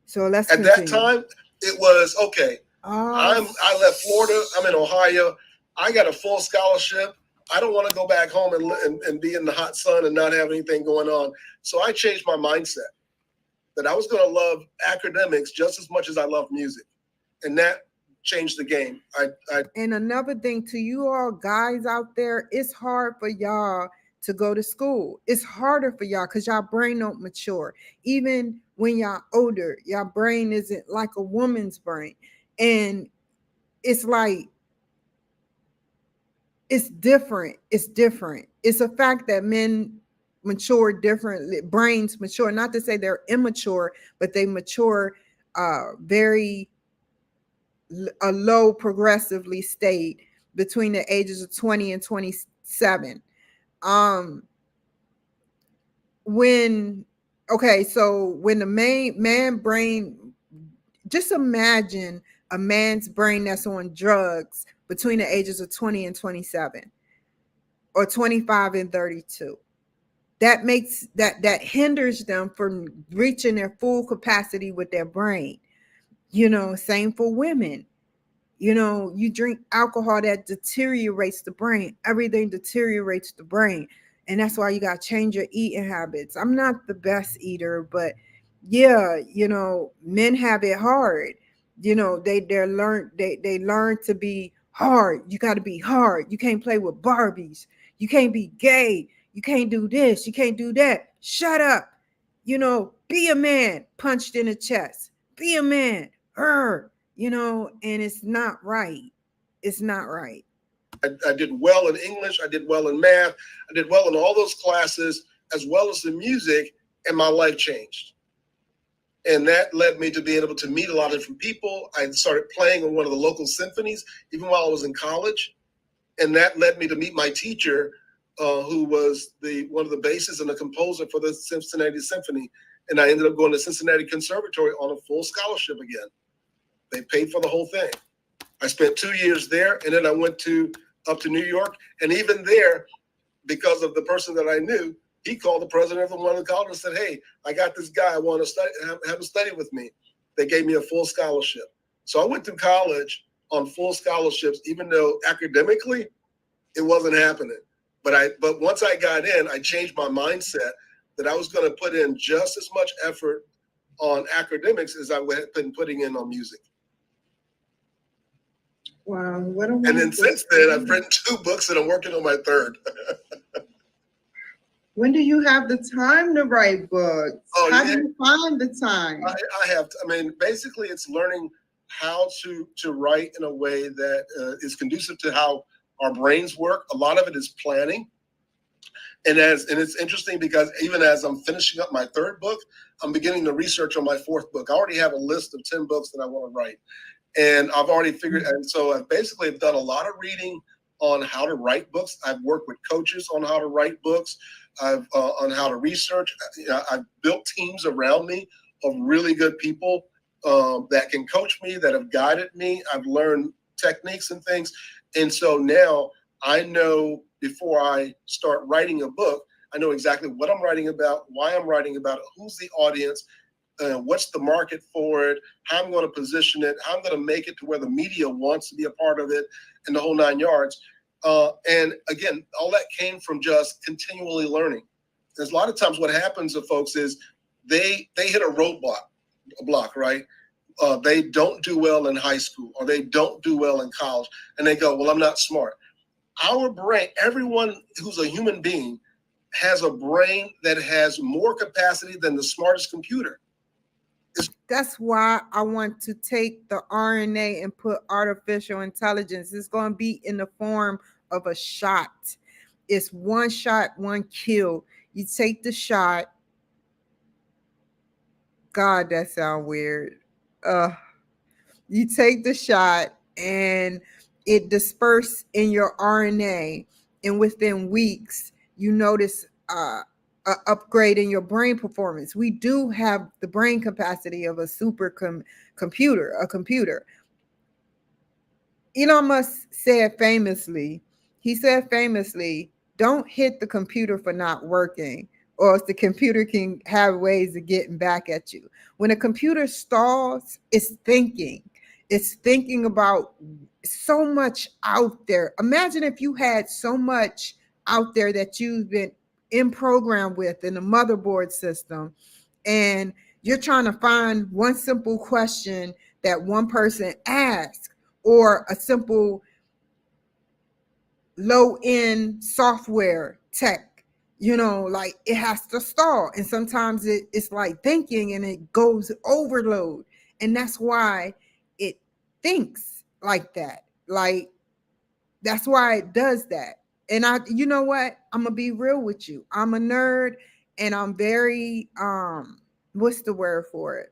So let's At continue. that time, it was okay. Oh, I left Florida. I'm in Ohio. I got a full scholarship. I don't want to go back home and be in the hot sun and not have anything going on. So I changed my mindset that I was going to love academics just as much as I love music, and that changed the game. And another thing to you all guys out there, it's hard for y'all to go to school. It's harder for y'all because y'all brain don't mature. Even when y'all older, y'all brain isn't like a woman's brain. And it's like, it's different. It's different. It's a fact that men mature differently. Brains mature. Not to say they're immature, but they mature very a low progressively state between the ages of 20 and 27. So when the man brain, just imagine a man's brain that's on drugs between the ages of 20 and 27, or 25 and 32. That hinders them from reaching their full capacity with their brain. Same for women. You drink alcohol, that deteriorates the brain. Everything deteriorates the brain. And that's why you got to change your eating habits. I'm not the best eater, but yeah, men have it hard. They learn to be hard. You got to be hard. You can't play with Barbies. You can't be gay. You can't do this. You can't do that. Shut up. Be a man, punched in the chest. Be a man. And it's not right. It's not right. I did well in English. I did well in math. I did well in all those classes, as well as the music, and my life changed. And that led me to being able to meet a lot of different people. I started playing in one of the local symphonies, even while I was in college. And that led me to meet my teacher, who was one of the bassists and the composer for the Cincinnati Symphony. And I ended up going to Cincinnati Conservatory on a full scholarship again. They paid for the whole thing. I spent 2 years there, and then I went up to New York. And even there, because of the person that I knew, he called the president of one of the colleges and said, "Hey, I got this guy. I want to study, have him study with me." They gave me a full scholarship. So I went to college on full scholarships, even though academically it wasn't happening. But once I got in, I changed my mindset that I was going to put in just as much effort on academics as I had been putting in on music. Wow. And then since then, I've written 2 books and I'm working on my 3rd. When do you have the time to write books? Oh, How yeah. do you find the time? I mean, basically, it's learning how to write in a way that is conducive to how our brains work. A lot of it is planning. And it's interesting because even as I'm finishing up my third book, I'm beginning to research on my fourth book. I already have a list of 10 books that I want to write. And I've already figured, and so I've basically done a lot of reading on how to write books. I've worked with coaches on how to write books. I've on how to research. I've built teams around me of really good people that can coach me, that have guided me. I've learned techniques and things. And so now I know before I start writing a book, I know exactly what I'm writing about, why I'm writing about it, who's the audience, what's the market for it, how I'm going to position it, how I'm going to make it to where the media wants to be a part of it, and the whole 9 yards. And again, all that came from just continually learning. There's a lot of times what happens to folks is they hit a roadblock, right? They don't do well in high school or they don't do well in college, and they go, well, I'm not smart. Our brain, everyone who's a human being has a brain that has more capacity than the smartest computer. That's why I want to take the RNA and put artificial intelligence. It's going to be in the form of a shot. It's one shot, one kill. You take the shot. God, that sounds weird. You take the shot and it disperses in your RNA, and within weeks, you notice a upgrade in your brain performance. We do have the brain capacity of a computer. Elon Musk said famously, don't hit the computer for not working, or else the computer can have ways of getting back at you. When a computer stalls, it's thinking. It's thinking about so much out there. Imagine if you had so much out there that you've been in program with in the motherboard system, and you're trying to find one simple question that one person asked, or a simple low-end software tech, like it has to stall. And sometimes it's like thinking and it goes overload. And that's why it thinks like that. Like, that's why it does that. And you know what? I'm gonna be real with you. I'm a nerd, and I'm very what's the word for it?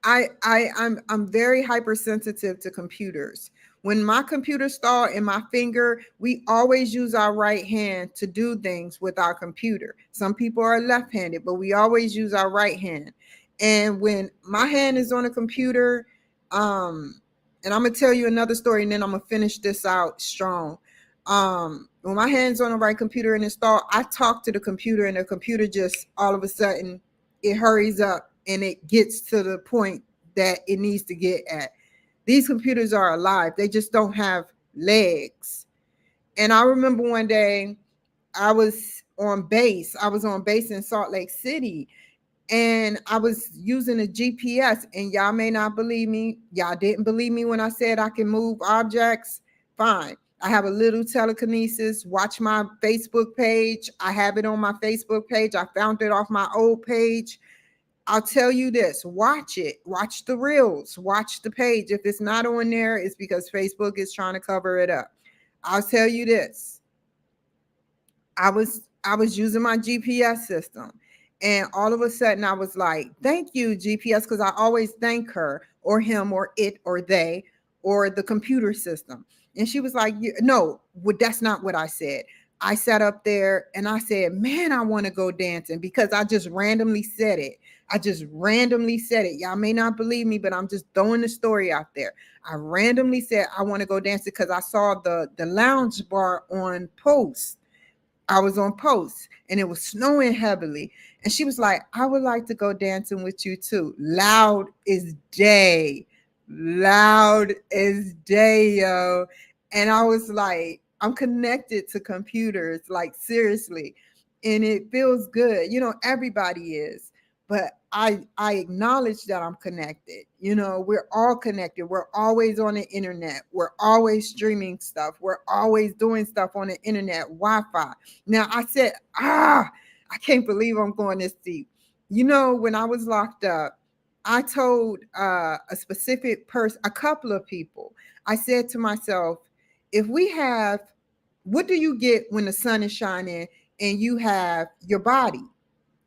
I'm very hypersensitive to computers. When my computer stall in my finger, we always use our right hand to do things with our computer. Some people are left-handed, but we always use our right hand. And when my hand is on a computer, and I'm gonna tell you another story, and then I'm gonna finish this out strong. When my hand's on the right computer and install, I talk to the computer, and the computer just all of a sudden it hurries up and it gets to the point that it needs to get at. These computers are alive. They just don't have legs. And I remember one day I was on base. I was on base in Salt Lake City, and I was using a GPS. And y'all may not believe me. Y'all didn't believe me when I said I can move objects. Fine. I have a little telekinesis. Watch my Facebook page. I have it on my Facebook page. I found it off my old page. I'll tell you this, watch it, watch the reels, watch the page. If it's not on there, it's because Facebook is trying to cover it up. I'll tell you this. I was using my GPS system, and all of a sudden I was like, thank you, GPS, because I always thank her or him or it or they or the computer system. And she was like, no, that's not what I said. I sat up there and I said, man, I want to go dancing, because I just randomly said it. Y'all may not believe me, but I'm just throwing the story out there. I randomly said I want to go dancing because I saw the lounge bar on Post. I was on Post and it was snowing heavily. And she was like, I would like to go dancing with you too. Loud as day, yo. And I was like, I'm connected to computers, like seriously. And it feels good. Everybody is. But I acknowledge that I'm connected. You know, we're all connected. We're always on the internet. We're always streaming stuff. We're always doing stuff on the internet, Wi-Fi. Now I said, I can't believe I'm going this deep. You know, when I was locked up, I told a specific person, a couple of people, I said to myself, if we have, what do you get when the sun is shining and you have your body?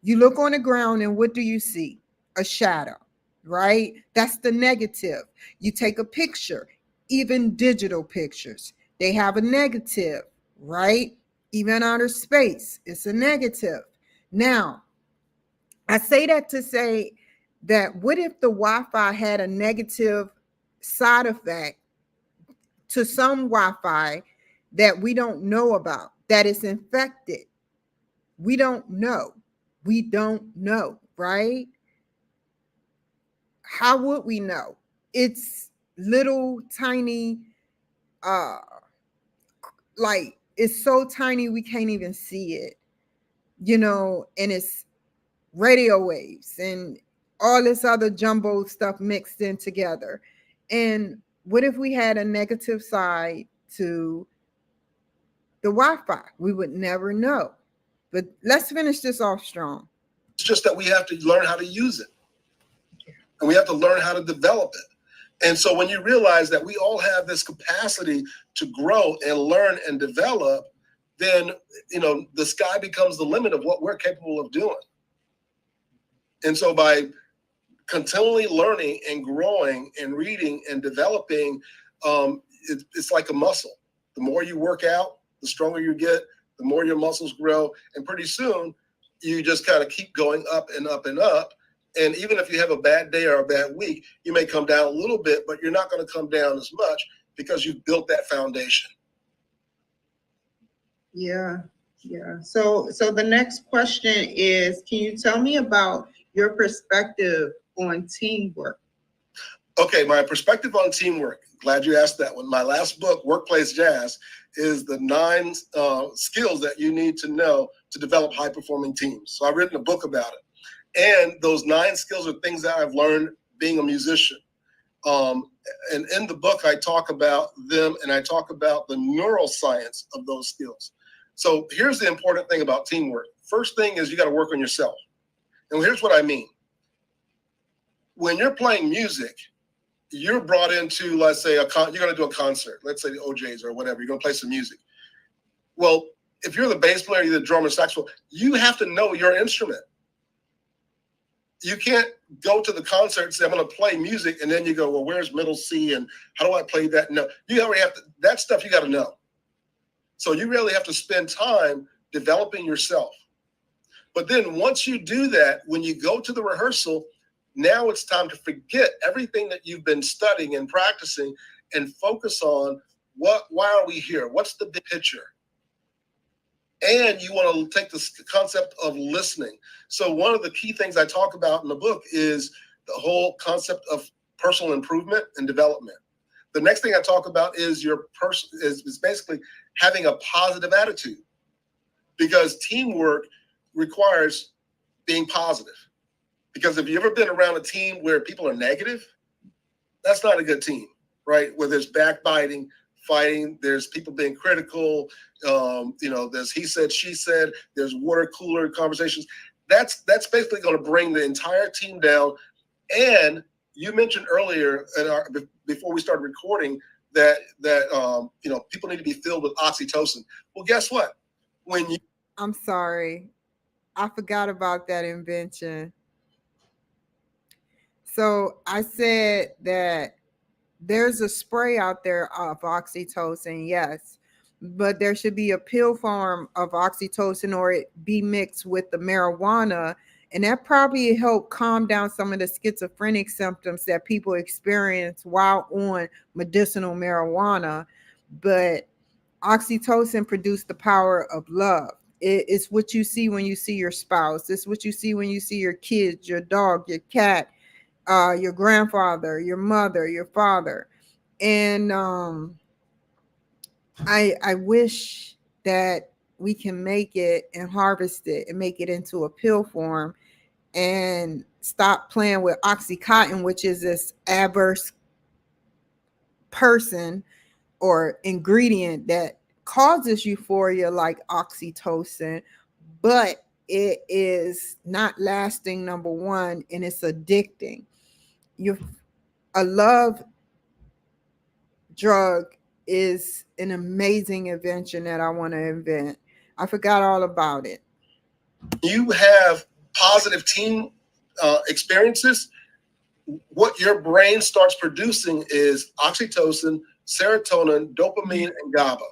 You look on the ground and what do you see? A shadow, right? That's the negative. You take a picture, even digital pictures, they have a negative, right? Even outer space, it's a negative. Now, I say that to say that what if the Wi-Fi had a negative side effect to some Wi-Fi that we don't know about, that is infected? We don't know. We don't know, right? How would we know? It's little tiny, uh, like it's so tiny we can't even see it, you know, and it's radio waves and all this other jumbo stuff mixed in together. And what if we had a negative side to the Wi-Fi? We would never know. But let's finish this off strong. It's just that we have to learn how to use it, and we have to learn how to develop it. And so when you realize that we all have this capacity to grow and learn and develop, then, you know, the sky becomes the limit of what we're capable of doing. And so by continually learning and growing and reading and developing, it's like a muscle. The more you work out, the stronger you get, the more your muscles grow. And pretty soon you just kind of keep going up and up and up. And even if you have a bad day or a bad week, you may come down a little bit, but you're not going to come down as much because you've built that foundation. Yeah. So the next question is, can you tell me about your perspective on teamwork? Okay, my perspective on teamwork. Glad you asked that one. My last book, Workplace Jazz, is the 9 skills that you need to know to develop high-performing teams. So I've written a book about it. And those 9 skills are things that I've learned being a musician. And in the book, I talk about them, and I talk about the neuroscience of those skills. So here's the important thing about teamwork. First thing is you got to work on yourself. And here's what I mean. When you're playing music, you're brought into, let's say, you're going to do a concert. Let's say the OJs or whatever. You're going to play some music. Well, if you're the bass player, you're the drummer, saxophone, you have to know your instrument. You can't go to the concert and say, I'm going to play music, and then you go, well, where's middle C, and how do I play that? No, you already have to, that stuff you got to know. So you really have to spend time developing yourself. But then once you do that, when you go to the rehearsal, now it's time to forget everything that you've been studying and practicing and focus on why are we here? What's the big picture? And you want to take this concept of listening. So one of the key things I talk about in the book is the whole concept of personal improvement and development. The next thing I talk about is your person is basically having a positive attitude, because teamwork requires being positive. Because if you've ever been around a team where people are negative, that's not a good team, right? Where there's backbiting, fighting, there's people being critical, there's he said, she said, there's water cooler conversations. That's basically going to bring the entire team down. And you mentioned earlier before we started recording that people need to be filled with oxytocin. Well, guess what? I'm sorry, I forgot about that invention. So I said that there's a spray out there of oxytocin, yes, but there should be a pill form of oxytocin, or it be mixed with the marijuana, and that probably help calm down some of the schizophrenic symptoms that people experience while on medicinal marijuana. But oxytocin produced the power of love. It's what you see when you see your spouse. It's what you see when you see your kids, your dog, your cat, your grandfather, your mother, your father. And I wish that we can make it and harvest it and make it into a pill form and stop playing with Oxycontin, which is this adverse person or ingredient that causes euphoria like oxytocin, but it is not lasting, number one, and it's addicting. A love drug is an amazing invention that I want to invent. I forgot all about it. You have positive team experiences. What your brain starts producing is oxytocin, serotonin, dopamine, and GABA.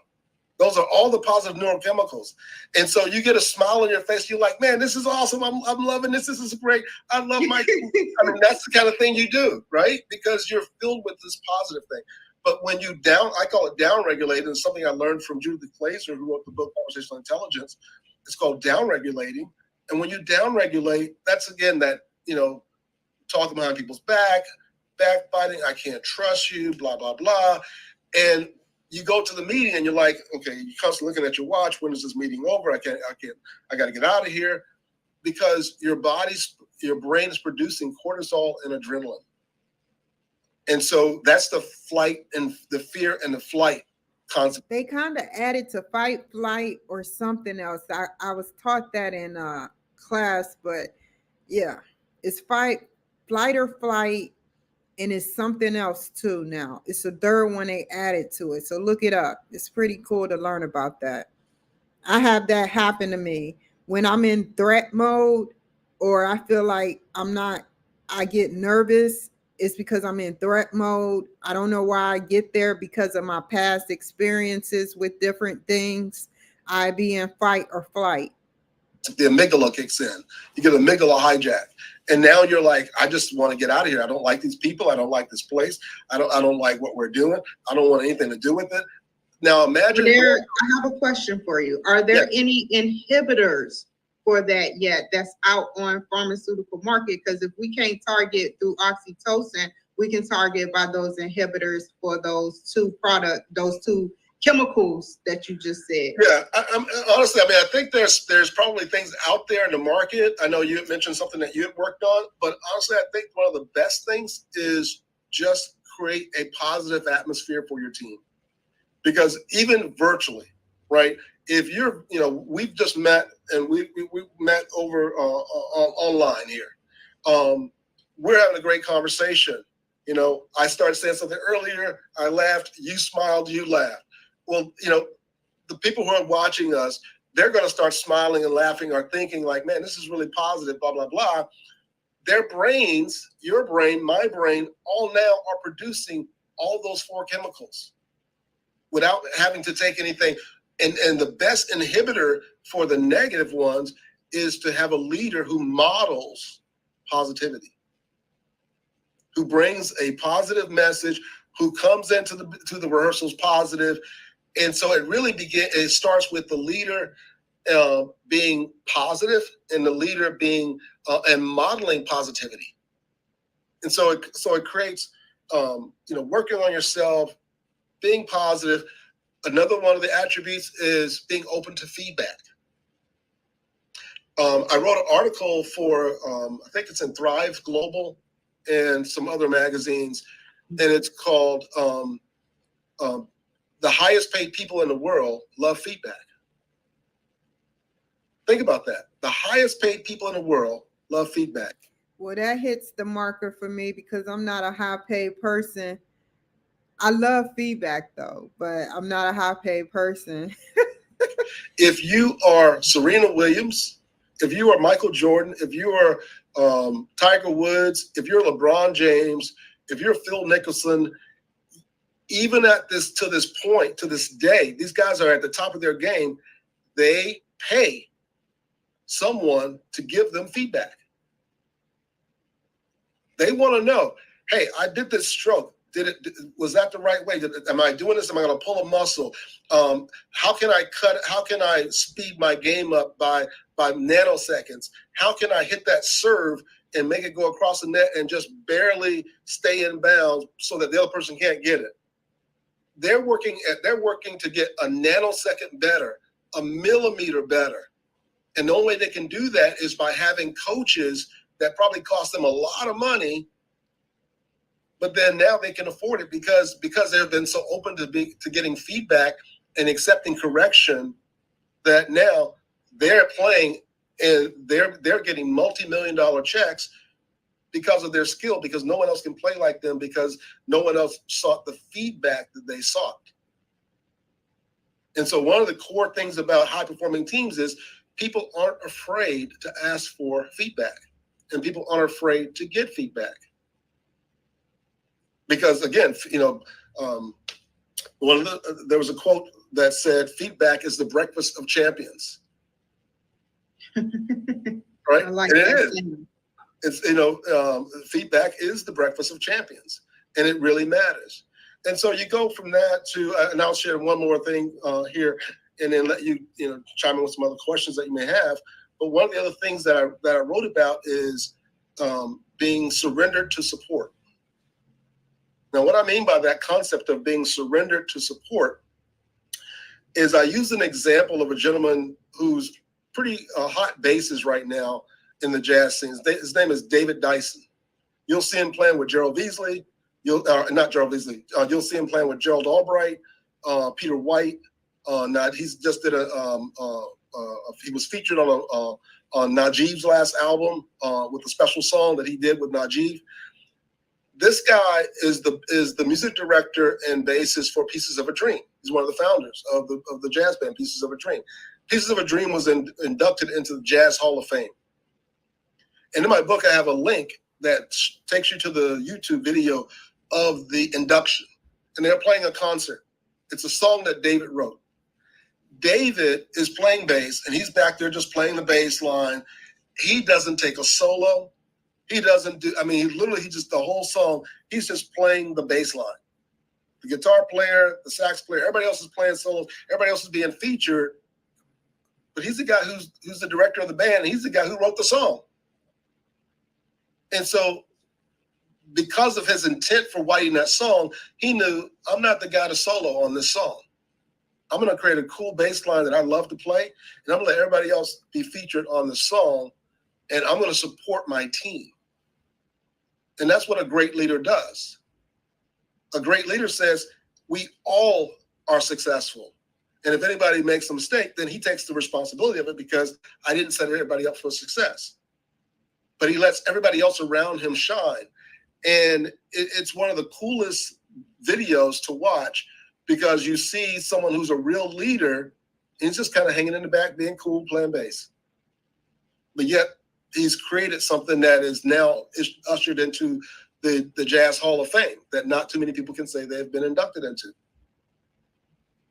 Those are all the positive neurochemicals. And so you get a smile on your face. You're like, man, this is awesome. I'm loving this. This is great. I love my team. I mean, that's the kind of thing you do, right? Because you're filled with this positive thing. But when you I call it down-regulated. It's something I learned from Judith Glaser, who wrote the book Conversational Intelligence. It's called down-regulating. And when you down-regulate, that's, again, that, talking behind people's backbiting, I can't trust you, blah, blah, blah. And you go to the meeting and you're like, okay, you're constantly looking at your watch. When is this meeting over? I got to get out of here, because your brain is producing cortisol and adrenaline. And so that's the flight and the fear and the flight concept. They kind of added to fight, flight, or something else. I was taught that in class, but yeah, it's flight or flight, and it's something else too now. It's a third one they added to it. So look it up. It's pretty cool to learn about that. I have that happen to me when I'm in threat mode, or I feel like I get nervous. It's because I'm in threat mode. I don't know why I get there, because of my past experiences with different things. I be in fight or flight. The amygdala kicks in. You get amygdala hijack. And now you're like, I just want to get out of here. I don't like these people. I don't like this place. I don't like what we're doing. I don't want anything to do with it. Now imagine. I have a question for you. Are there any inhibitors for that yet that's out on pharmaceutical market? Because if we can't target through oxytocin, we can target by those inhibitors for those two chemicals that you just said. Yeah, honestly, I think there's probably things out there in the market. I know you had mentioned something that you had worked on, but honestly, I think one of the best things is just create a positive atmosphere for your team. Because even virtually, right? If you're, we've just met and we met over online here. We're having a great conversation. I started saying something earlier. I laughed. You smiled. You laughed. Well, the people who are watching us, they're going to start smiling and laughing or thinking like, man, this is really positive, blah, blah, blah. Their brains, your brain, my brain, all now are producing all those four chemicals without having to take anything. And the best inhibitor for the negative ones is to have a leader who models positivity, who brings a positive message, who comes into the rehearsals positive. And so it starts with the leader being positive, and the leader being and modeling positivity. And so it creates working on yourself, being positive. Another one of the attributes is being open to feedback. I wrote an article for I think it's in Thrive Global and some other magazines, and it's called The Highest Paid People in the World Love Feedback. Think about that. The highest paid people in the world love feedback. Well, that hits the marker for me, because I'm not a high paid person. I love feedback though, but I'm not a high paid person. If you are Serena Williams, if you are Michael Jordan, if you are Tiger Woods, if you're LeBron James, if you're Phil Mickelson, even to this point, to this day, these guys are at the top of their game. They pay someone to give them feedback. They want to know, hey, I did this stroke. Was that the right way? Am I doing this? Am I going to pull a muscle? How can I speed my game up by nanoseconds? How can I hit that serve and make it go across the net and just barely stay in bounds so that the other person can't get it? They're working to get a nanosecond better, a millimeter better. And the only way they can do that is by having coaches that probably cost them a lot of money, but then now they can afford it because they've been so open to getting feedback and accepting correction that now they're playing and they're getting multi-million-dollar checks because of their skill, because no one else can play like them, because no one else sought the feedback that they sought. And so one of the core things about high-performing teams is people aren't afraid to ask for feedback, and people aren't afraid to get feedback. Because again, there was a quote that said, "Feedback is the breakfast of champions." Right? I like and that. it is. It's feedback is the breakfast of champions, and it really matters. And so you go from that to, and I'll share one more thing here, and then let you chime in with some other questions that you may have. But one of the other things that I wrote about is being surrendered to support. Now, what I mean by that concept of being surrendered to support is I use an example of a gentleman who's pretty hot bases right now in the jazz scene. His name is David Dyson. You'll see him playing with Gerald Beasley. Not Gerald Beasley. You'll see him playing with Gerald Albright, Peter White. He's just did he was featured on Najib's last album with a special song that he did with Najib. This guy is the music director and bassist for Pieces of a Dream. He's one of the founders of the jazz band Pieces of a Dream. Pieces of a Dream was inducted into the Jazz Hall of Fame. And in my book, I have a link that takes you to the YouTube video of the induction. And they're playing a concert. It's a song that David wrote. David is playing bass, and he's back there just playing the bass line. He doesn't take a solo. He doesn't do, he just, the whole song, he's just playing the bass line. The guitar player, the sax player, everybody else is playing solos. Everybody else is being featured. But he's the guy who's the director of the band, and he's the guy who wrote the song. And so because of his intent for writing that song, he knew, I'm not the guy to solo on this song. I'm going to create a cool bass line that I love to play, and I'm going to let everybody else be featured on the song, and I'm going to support my team. And that's what a great leader does. A great leader says, we all are successful. And if anybody makes a mistake, then he takes the responsibility of it because I didn't set everybody up for success. But he lets everybody else around him shine. And it's one of the coolest videos to watch because you see someone who's a real leader, and he's just kind of hanging in the back, being cool, playing bass. But yet he's created something that is now ushered into the Jazz Hall of Fame that not too many people can say they've been inducted into.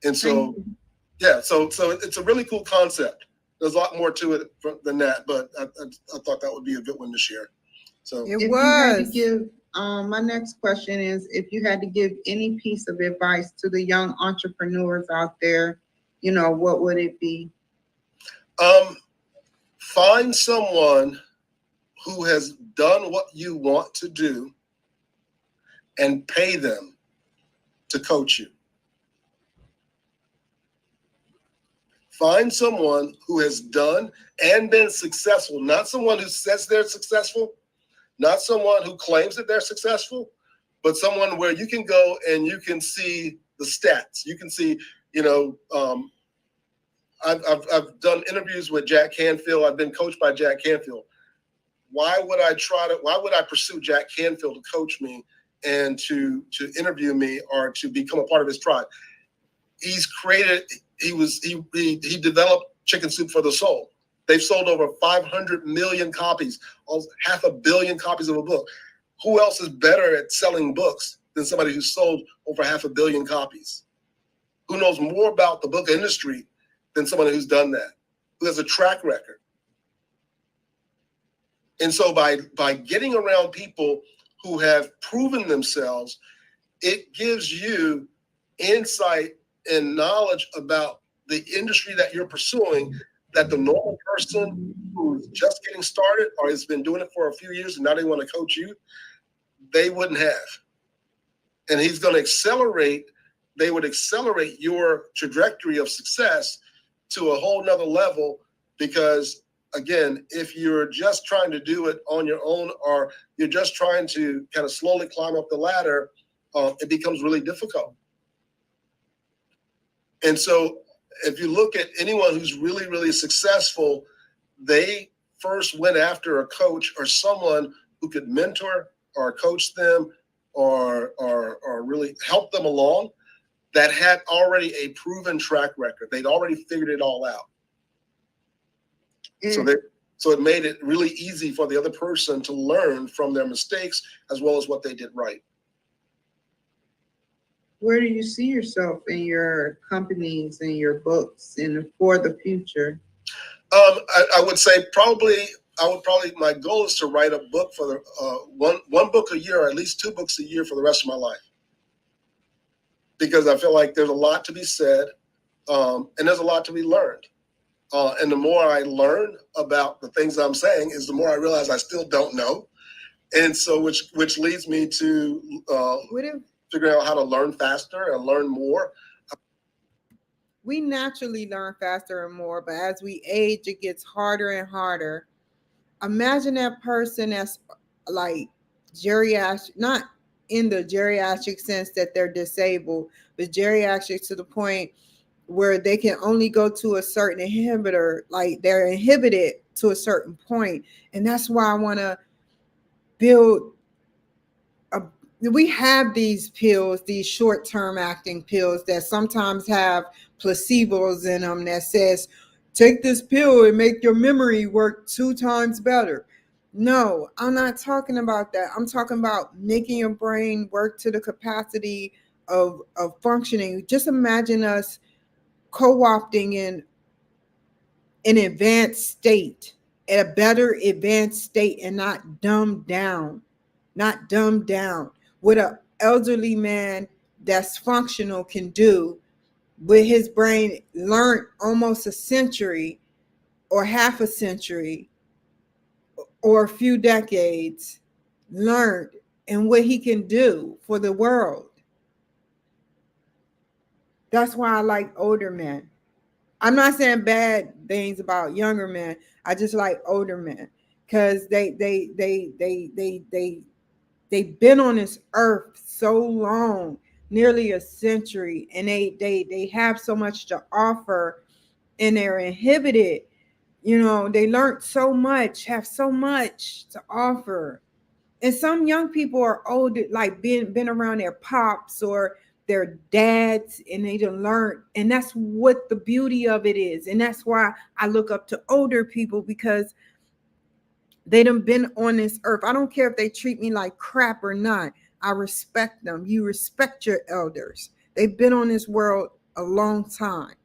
And so, yeah, so it's a really cool concept. There's a lot more to it than that, but I thought that would be a good one to share. So It If was. you had to give, my next question is, if you had to give any piece of advice to the young entrepreneurs out there, what would it be? Find someone who has done what you want to do and pay them to coach you. Find someone who has done and been successful, not someone who says they're successful, not someone who claims that they're successful, but someone where you can go and you can see the stats. You can see, I've done interviews with Jack Canfield. I've been coached by Jack Canfield. Why would I pursue Jack Canfield to coach me and to interview me or to become a part of his tribe? He developed Chicken Soup for the Soul. They've sold over 500 million copies, almost 500 million copies of a book. Who else is better at selling books than somebody who sold over 500 million copies? Who knows more about the book industry than someone who's done that, who has a track record? And so by getting around people who have proven themselves, it gives you insight and knowledge about the industry that you're pursuing that the normal person who's just getting started or has been doing it for a few years and now they want to coach you, they wouldn't have. And he's going to they would accelerate your trajectory of success to a whole nother level because again, if you're just trying to do it on your own, or you're just trying to kind of slowly climb up the ladder, it becomes really difficult. And so if you look at anyone who's really, really successful, they first went after a coach or someone who could mentor or coach them or really help them along, that had already a proven track record. They'd already figured it all out. So it made it really easy for the other person to learn from their mistakes as well as what they did right. Where do you see yourself in your companies and your books and for the future? I would say my goal is to write a book for the one book a year, or at least 2 books a year for the rest of my life. Because I feel like there's a lot to be said, and there's a lot to be learned. And the more I learn about the things I'm saying, is the more I realize I still don't know. And so which leads me to figuring out how to learn faster and learn more. We naturally learn faster and more, but as we age, it gets harder and harder. Imagine that person that's like geriatric, not in the geriatric sense that they're disabled, but geriatric to the point where they can only go to a certain inhibitor, like they're inhibited to a certain point. And that's why I want to build we have these pills, these short-term acting pills that sometimes have placebos in them that says, take this pill and make your memory work 2 times better. No, I'm not talking about that. I'm talking about making your brain work to the capacity of functioning. Just imagine us co-opting in an advanced state, at a better advanced state, and not dumbed down. What an elderly man that's functional can do with his brain learned almost a century or half a century or a few decades learned, and what he can do for the world. That's why I like older men. I'm not saying bad things about younger men. I just like older men because they've been on this earth so long, nearly a century, and they have so much to offer, and they're inhibited. They learned so much, have so much to offer. And some young people are older, like been around their pops or their dads, and they done learned. And that's what the beauty of it is. And that's why I look up to older people, because they done been on this earth. I don't care if they treat me like crap or not. I respect them. You respect your elders. They've been on this world a long time.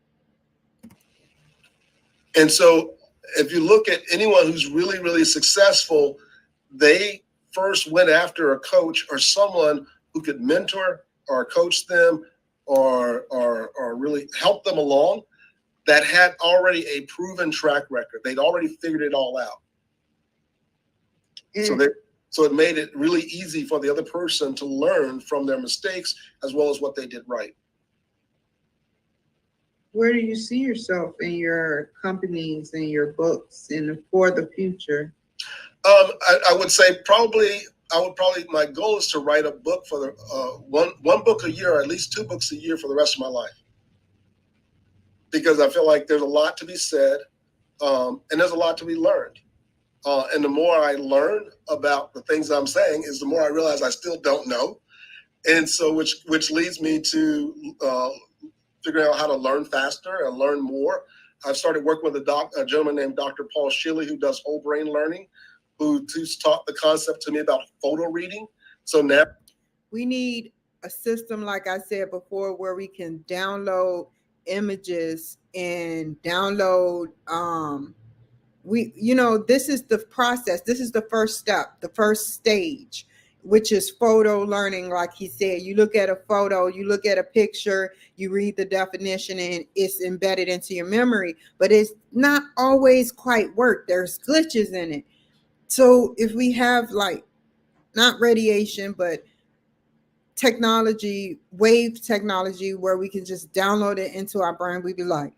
And so if you look at anyone who's really, really successful, they first went after a coach or someone who could mentor or coach them or really help them along, that had already a proven track record. They'd already figured it all out. So it made it really easy for the other person to learn from their mistakes as well as what they did right. Where do you see yourself in your companies and your books and for the future? I would say my goal is to write a book for the one book a year, or at least 2 books a year for the rest of my life. Because I feel like there's a lot to be said, and there's a lot to be learned. And the more I learn about the things I'm saying, is the more I realize I still don't know. And so which leads me to figuring out how to learn faster and learn more. I've started working with a gentleman named Dr. Paul Shilley, who does whole brain learning, who's taught the concept to me about photo reading. So now we need a system, like I said before, where we can download images and download this is the process. This is the first step, the first stage, which is photo learning. Like he said, you look at a photo, you look at a picture, you read the definition, and it's embedded into your memory. But it's not always quite work. There's glitches in it. So if we have, like, not radiation, but technology, wave technology, where we can just download it into our brain, we'd be like,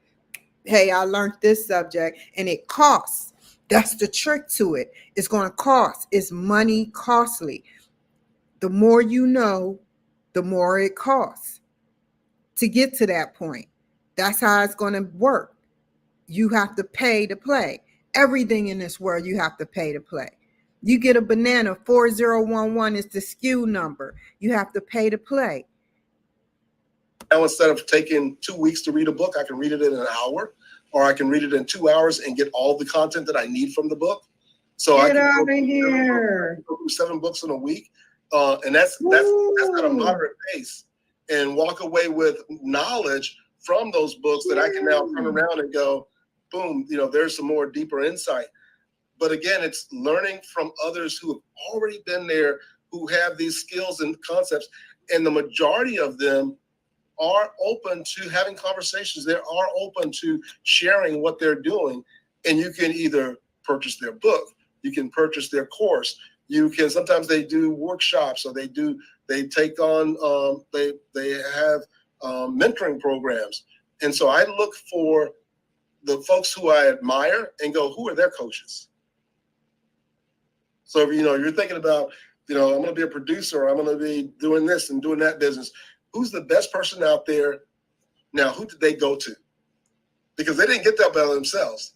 hey, I learned this subject, and it costs. That's the trick to it. It's going to cost. It's money costly. The more you know, the more it costs to get to that point. That's how it's going to work. You have to pay to play. Everything in this world, you have to pay to play. You get a banana, 4011 is the SKU number. You have to pay to play. Now, instead of taking 2 weeks to read a book, I can read it in an hour, or I can read it in 2 hours and get all the content that I need from the book. So Get I can out of here. go through 7 books in a week, and that's at a moderate pace, and walk away with knowledge from those books that I can now turn around and go, boom, there's some more deeper insight. But again, it's learning from others who have already been there, who have these skills and concepts, and the majority of them are open to having conversations. They are open to sharing what they're doing. And you can either purchase their book, you can purchase their course, you can, sometimes they do workshops, or they take on, they have mentoring programs. And so I look for the folks who I admire and go, who are their coaches? So if you're thinking about, I'm going to be a producer, or I'm going to be doing this and doing that business, who's the best person out there? Now, who did they go to? Because they didn't get that by themselves.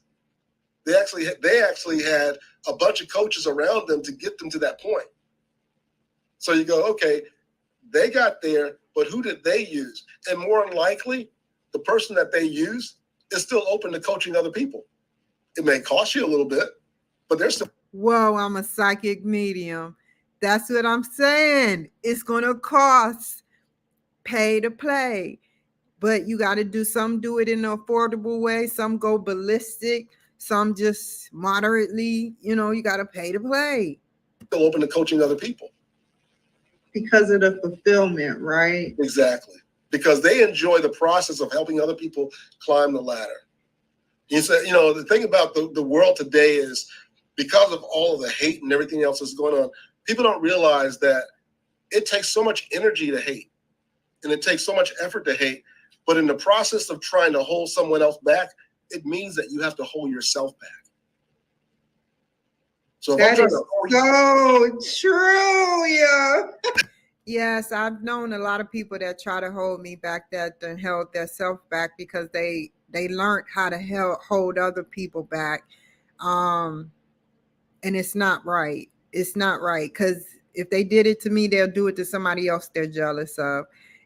They actually had a bunch of coaches around them to get them to that point. So you go, okay, they got there, but who did they use? And more than likely, the person that they use is still open to coaching other people. It may cost you a little bit, but there's still. Whoa, I'm a psychic medium. That's what I'm saying. It's going to cost. Pay to play, but you got to do it in an affordable way. Some go ballistic, some just moderately. You got to pay to play. Still open to coaching other people Because of the fulfillment, right? Exactly, because they enjoy the process of helping other people climb the ladder. You say, the thing about the world today is, because of all of the hate and everything else that's going on, people don't realize that it takes so much energy to hate. And it takes so much effort to hate. But in the process of trying to hold someone else back, it means that you have to hold yourself back. So that is so true, yeah. Yes, I've known a lot of people that try to hold me back, that held their self back because they learned how to hold other people back. And it's not right. It's not right, because if they did it to me, they'll do it to somebody else they're jealous of.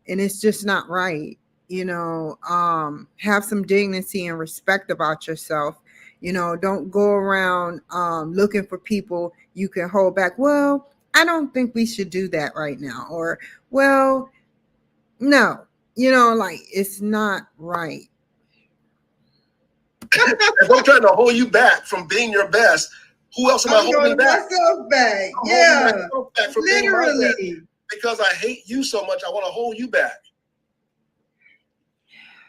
And it's just not right. Have some dignity and respect about yourself. Don't go around looking for people you can hold back. Well, I don't think we should do that right now. Or, well, no, it's not right. If I'm trying to hold you back from being your best, who else am I holding back? Myself back. I'm holding myself back from being my best. Literally. Because I hate you so much, I want to hold you back.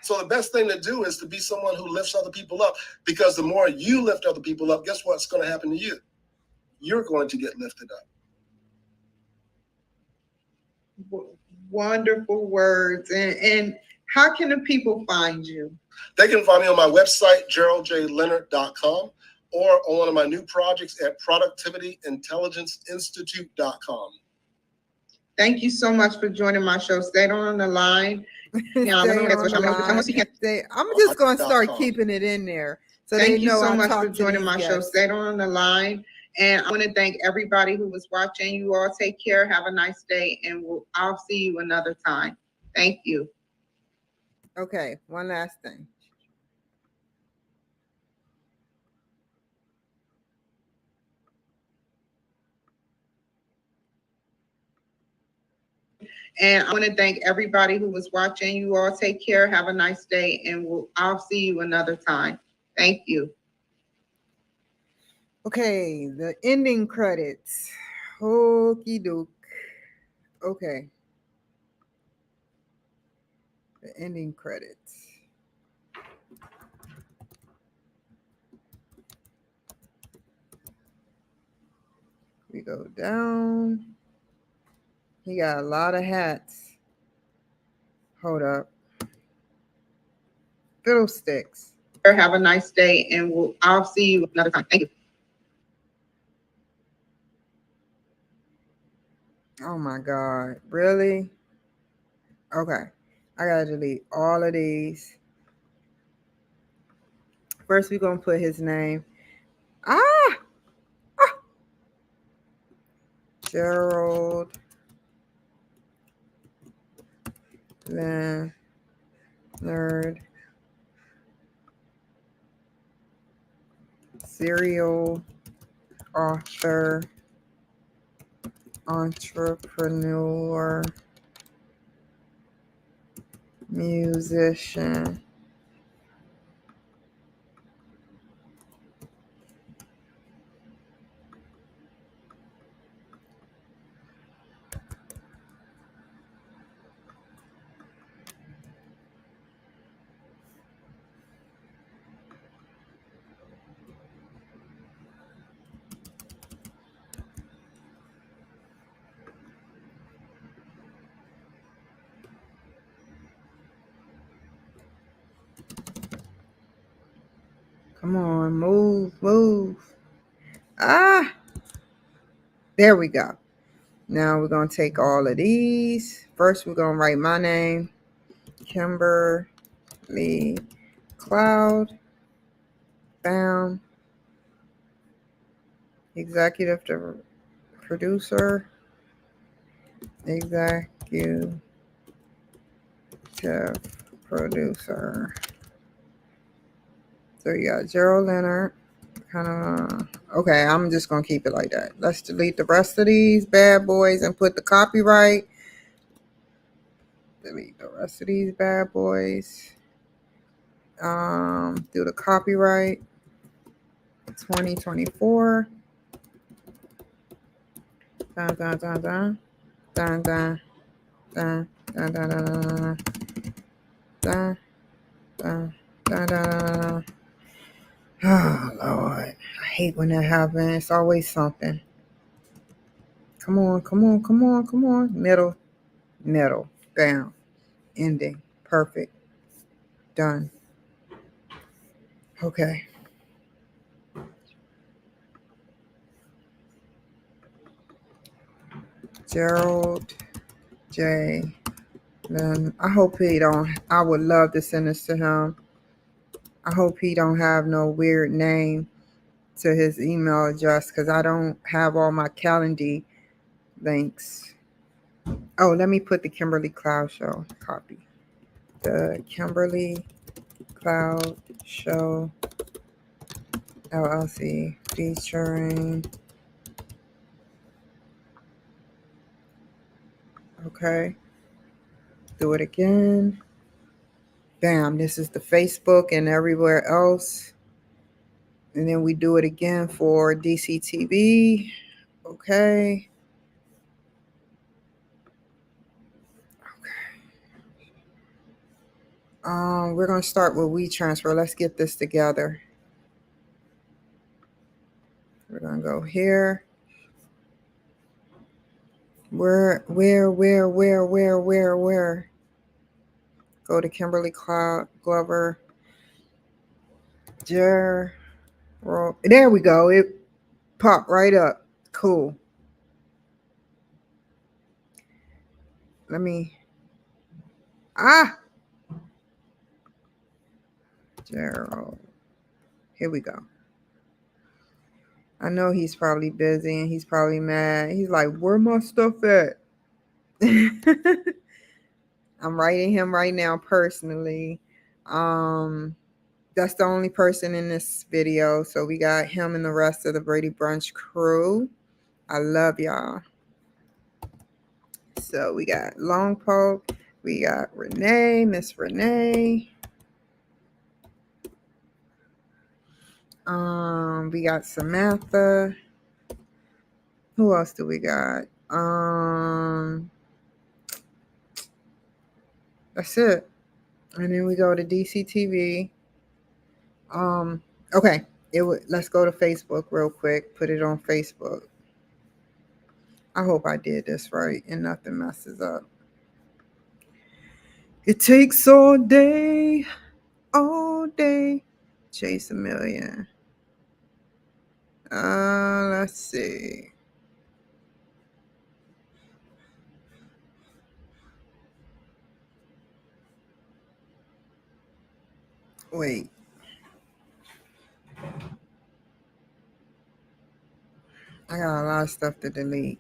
So the best thing to do is to be someone who lifts other people up, because the more you lift other people up, guess what's going to happen to you? You're going to get lifted up. Wonderful words. And how can the people find you? They can find me on my website, geraldjleonard.com, or on one of my new projects at productivityintelligenceinstitute.com. Thank you so much for joining my show. Stay on the line. I'm just going to start keeping it in there. So thank you so much for joining my show. Stay on the line. And I want to thank everybody who was watching. You all take care. Have a nice day. And I'll see you another time. Thank you. Okay. One last thing. And I want to thank everybody who was watching. You all take care. Have a nice day. And I'll see you another time. Thank you. Okay, the ending credits. Okie doke. Okay. The ending credits. We go down. He got a lot of hats. Hold up. Fiddlesticks. Have a nice day, and I'll see you another time. Thank you. Oh my God. Really? Okay. I gotta delete all of these. First, we're gonna put his name. Ah! Gerald Leonard, serial author, entrepreneur, musician. Come on, move, move. Ah, there we go. Now we're going to take all of these. First, we're going to write my name, Kimberly Cloud. Bam. Executive producer. Executive producer. So you got Gerald Leonard. Okay, I'm just gonna keep it like that. Let's delete the rest of these bad boys and put the copyright. Delete the rest of these bad boys. Do the copyright 2024. Dun, dun, dun, dun. Dun, dun, dun, dun, dun, dun, dun, dun, dun, dun. Oh Lord, I hate when that happens. It's always something. Come on, come on, come on, come on. Middle, middle, down, ending, perfect, done. Okay. Gerald J. Then I hope he don't. I would love to send this to him. I hope he don't have no weird name to his email address because I don't have all my calendar links. Oh, let me put the Kimberly Cloud Show copy. The Kimberly Cloud Show LLC featuring. Okay. Do it again. Bam. This is the Facebook and everywhere else. And then we do it again for DCTV. Okay. We're gonna start with WeTransfer. Let's get this together. We're gonna go here. Where? Go to Kimberly Glover. There we go. It popped right up. Cool. Let me. Gerald. Here we go. I know he's probably busy and he's probably mad. He's like, where my stuff at? I'm writing him right now personally. That's the only person in this video. So we got him and the rest of the Brady Brunch crew. I love y'all. So we got Long Poke. We got Renee, Miss Renee. We got Samantha. Who else do we got? That's it. And then we go to DCTV. Okay. Let's go to Facebook real quick. Put it on Facebook. I hope I did this right and nothing messes up. It takes all day, chase a million. Let's see. Wait. I got a lot of stuff to delete.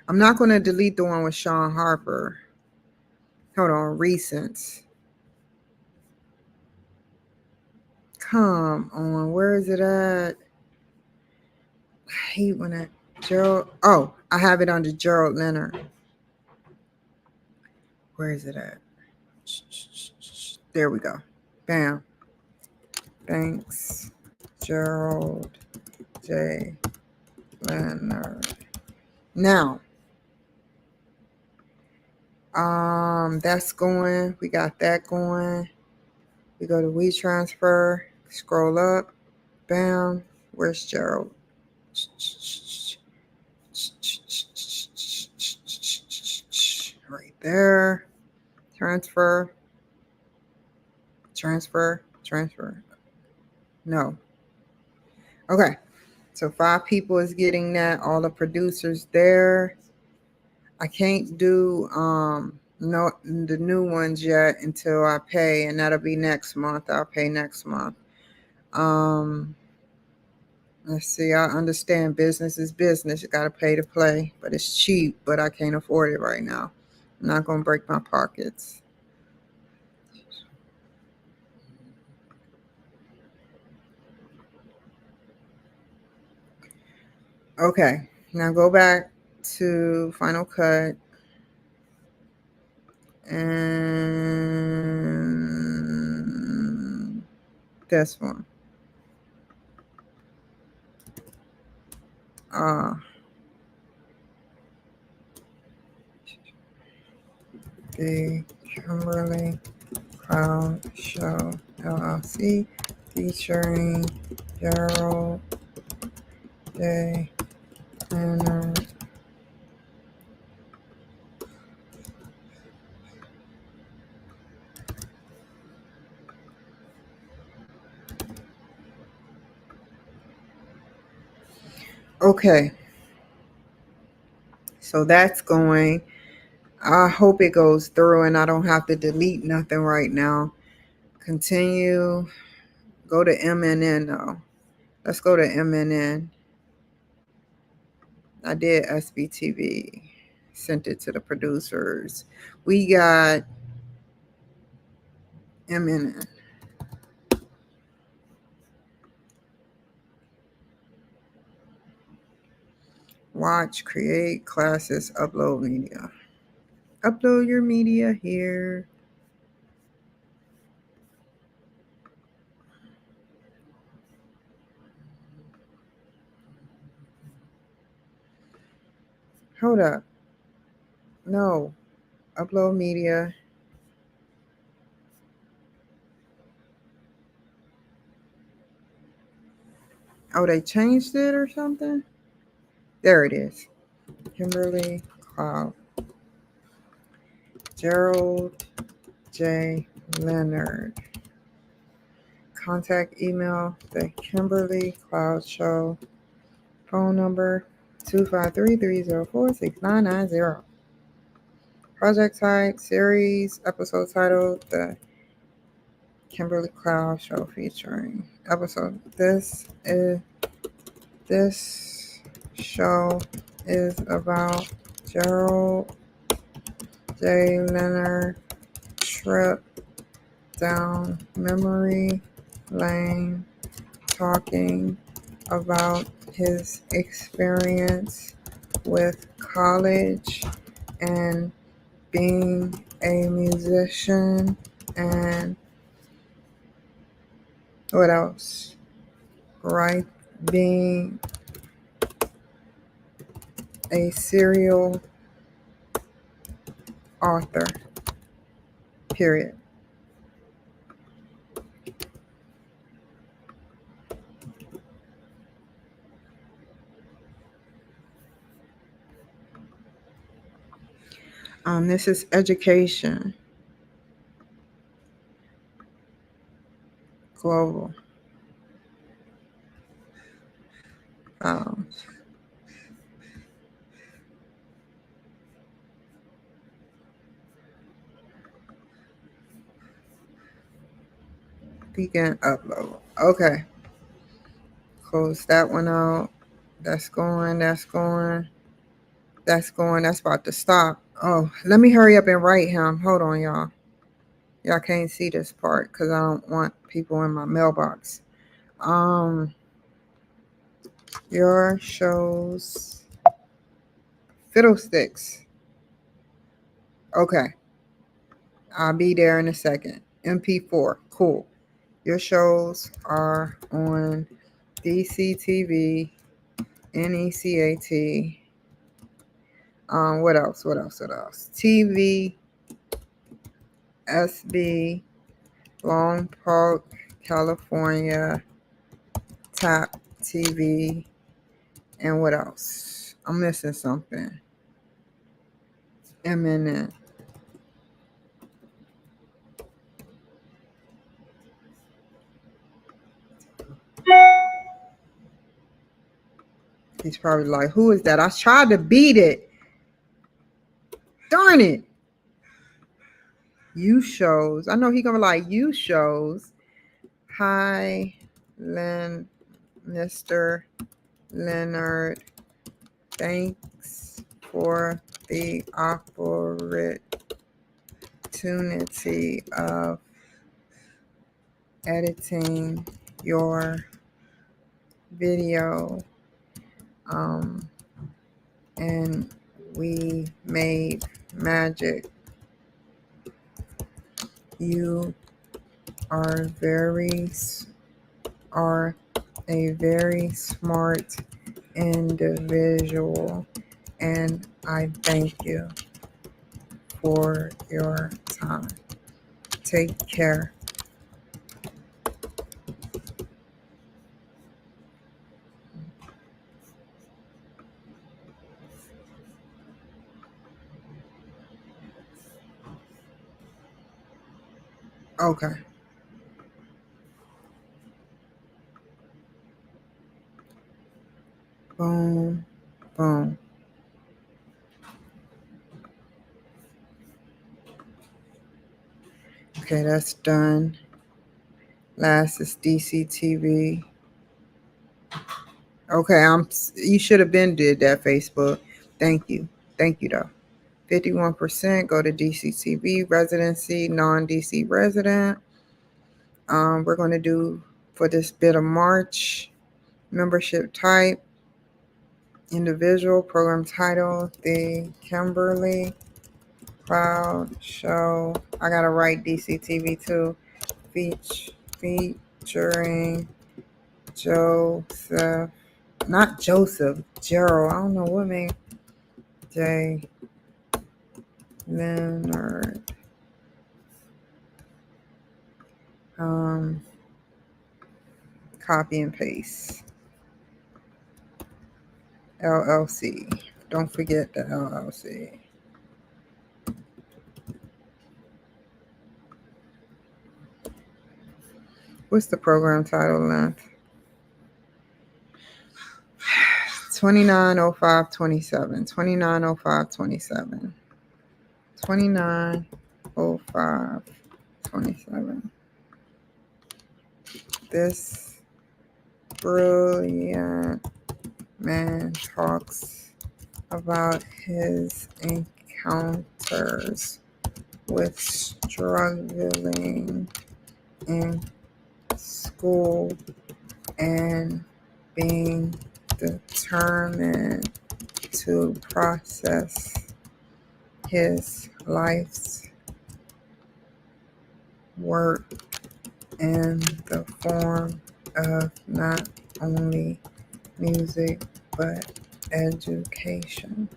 I'm not going to delete the one with Sean Harper. Hold on, recents. Come on, where is it at? I hate when it Gerald. Oh, I have it under Gerald Leonard. Where is it at? There we go. Bam. Thanks, Gerald J. Leonard. Now, that's going. We got that going. We go to WeTransfer. Scroll up. Bam. Where's Gerald? Right there. Transfer. No. Okay. So 5 people is getting that. All the producers there. I can't do no the new ones yet until I pay, and that'll be next month. I'll pay next month. Let's see. I understand business is business. You gotta pay to play, but it's cheap. But I can't afford it right now. I'm not gonna break my pockets. Okay, now go back to Final Cut and this one. The Kimberly Cloud Show LLC featuring Gerald J. Leonard. Okay, so that's going. I hope it goes through and I don't have to delete nothing right now. Continue. Go to MNN though. Let's go to MNN. I did SBTV. Sent it to the producers. We got MNN. Watch, create, classes, upload media. Upload your media here. Hold up. No. Upload media. Oh, they changed it or something? There it is. Kimberly Cloud. Gerald J. Leonard. Contact email, The Kimberly Cloud Show. Phone number 253-304-6990. Project type, series, episode title, The Kimberly Cloud Show featuring episode. This show is about Gerald J. Leonard trip down memory lane, talking about his experience with college and being a musician and what else? Right, being a serial author, period. This is education, global. Begin upload. Okay. Close that one out. That's going. That's going. That's going. That's about to stop. Oh, let me hurry up and write him. Hold on, y'all. Y'all can't see this part because I don't want people in my mailbox. Your shows fiddlesticks. Okay. I'll be there in a second. MP4. Cool. Your shows are on DCTV, NECAT. What else? What else? What else? TV, SB, Long Park, California, Tap TV, and what else? I'm missing something. MNN. He's probably like, who is that? I tried to beat it. Darn it. You shows. I know he gonna be like, you shows. Hi, Mr. Leonard. Thanks for the opportunity of editing your video. And we made magic. You are a very smart individual, and I thank you for your time. Take care. Okay. Boom, boom. Okay, that's done. Last is DCTV. Okay, you should have been did that, Facebook. Thank you. Thank you though. 51% go to DCTV residency, non-DC resident. We're going to do for this bit of March, membership type, individual, program title, the Kimberly Cloud Show. I got to write DCTV too. Featuring Joseph, not Joseph, Gerald. I don't know what name. J. Leonard. Copy and paste. LLC. Don't forget the LLC. What's the program title length? 290527. 290527. 290527. This brilliant man talks about his encounters with struggling in school and being determined to process his life's work in the form of not only music but education.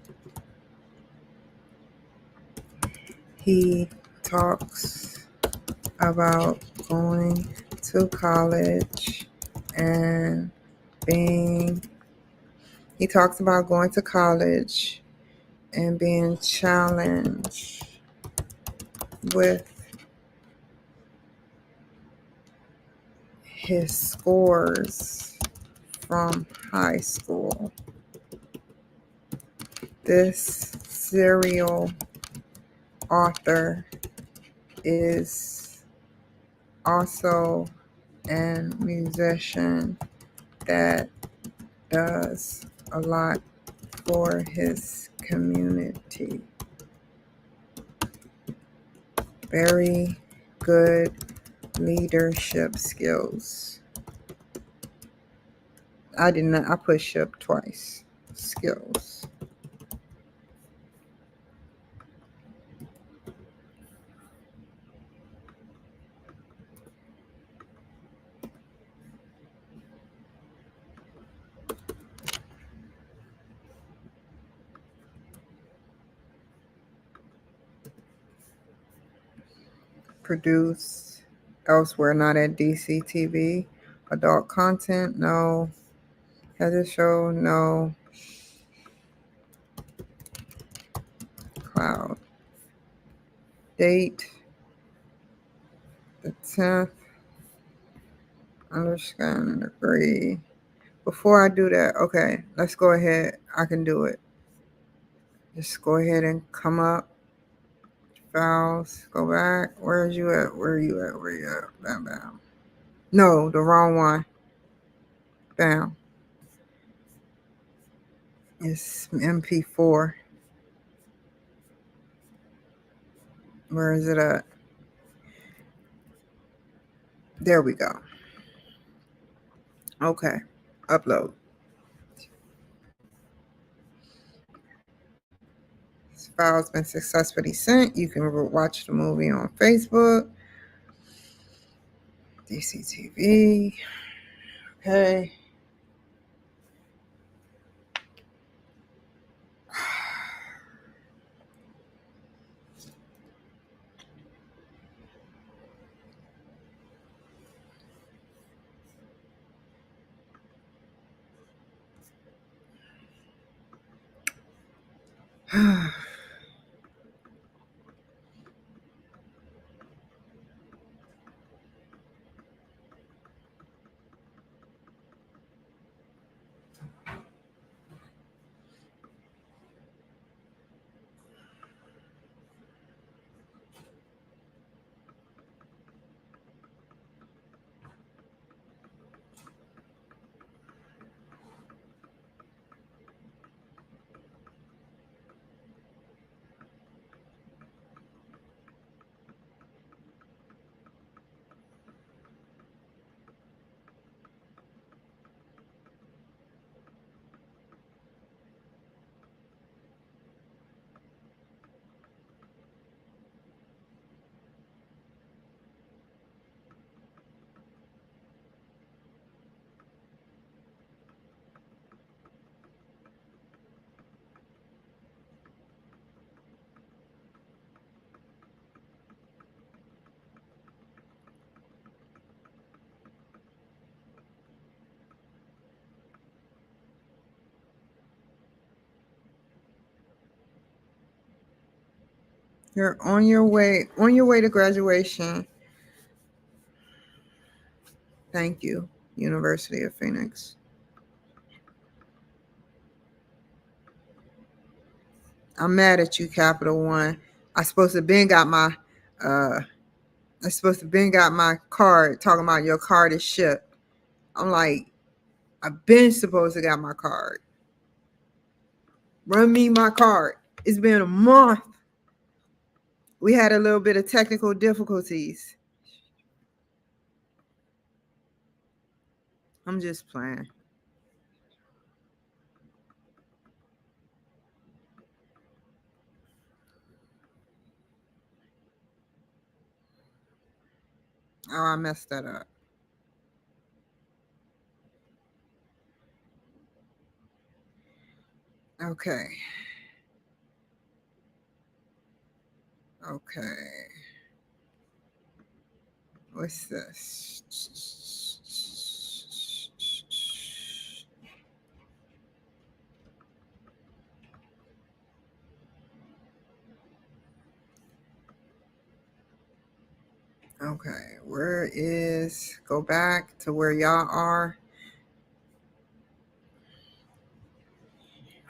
He talks about going to college and being challenged with his scores from high school. This serial author is also and musician that does a lot for his community. Very good leadership skills. I put ship twice. Skills. Produce elsewhere, not at DCTV. Adult content, no. Heather show, no. Cloud. Date, the 10th. Understand and agree. Before I do that, okay, let's go ahead. I can do it. Just go ahead and come up. Files, go back. Where are you at? Where are you at? Where are you at? Bam, bam. No, the wrong one. Bam. It's MP4. Where is it at? There we go. Okay. Upload. This file's been successfully sent. You can watch the movie on Facebook. DCTV. Okay. You're on your way to graduation. Thank you, University of Phoenix. I'm mad at you, Capital One. I supposed to got my card talking about your card is shipped. I'm like, I've been supposed to got my card. Run me my card. It's been a month. We had a little bit of technical difficulties. I'm just playing. Oh, I messed that up. Okay. What's this? Okay, go back to where y'all are.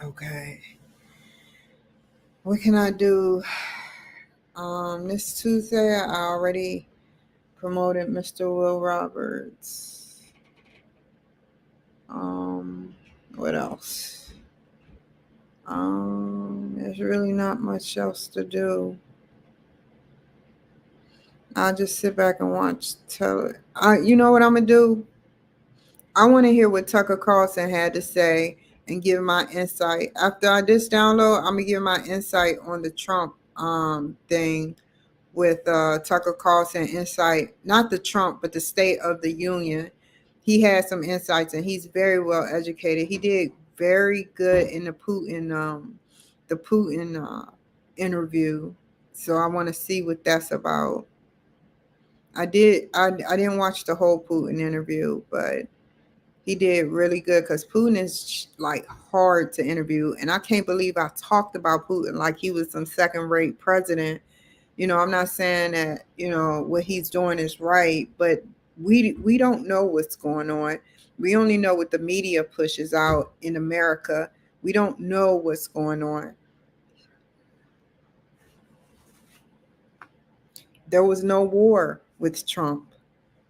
Okay. What can I do? This Tuesday, I already promoted Mr. Will Roberts. What else? There's really not much else to do. I'll just sit back and watch you know what I'm gonna do? I want to hear what Tucker Carlson had to say and give my insight. After I this download, I'm gonna give my insight on the Trump thing with Tucker Carlson insight, not the Trump, but the State of the Union. He had some insights and he's very well educated. He did very good in the Putin interview. So I want to see what that's about. I didn't watch the whole Putin interview, but he did really good because Putin is like hard to interview. And I can't believe I talked about Putin like he was some second-rate president. You know, I'm not saying that, you know, what he's doing is right, but we don't know what's going on. We only know what the media pushes out in America. We don't know what's going on. There was no war with Trump.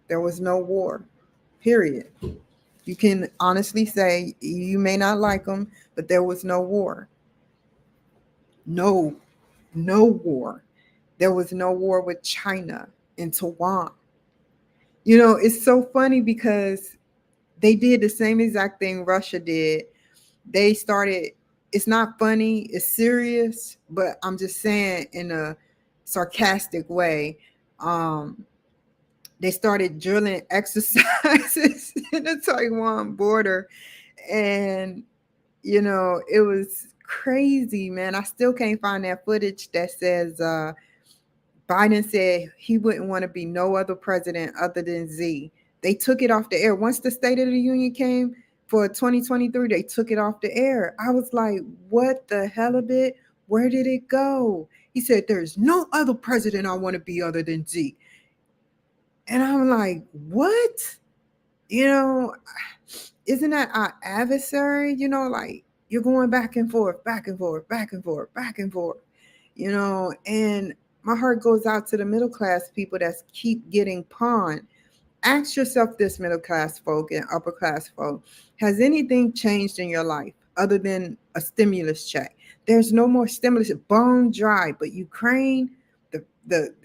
There was no war, period. You can honestly say you may not like him, but there was no war. No war. There was no war with China in Taiwan. You know, it's so funny because they did the same exact thing Russia did. They started, it's not funny, it's serious, but I'm just saying in a sarcastic way. They started drilling exercises in the Taiwan border. And, you know, it was crazy, man. I still can't find that footage that says Biden said he wouldn't want to be no other president other than Z. They took it off the air. Once the State of the Union came for 2023, they took it off the air. I was like, what the hell of it? Where did it go? He said, there's no other president I want to be other than Z. And I'm like, what? You know, isn't that our adversary? You know, like you're going back and forth, back and forth, back and forth, back and forth, you know, and my heart goes out to the middle class people that keep getting pawned. Ask yourself this, middle class folk and upper class folk, has anything changed in your life other than a stimulus check? There's no more stimulus, bone dry, but Ukraine,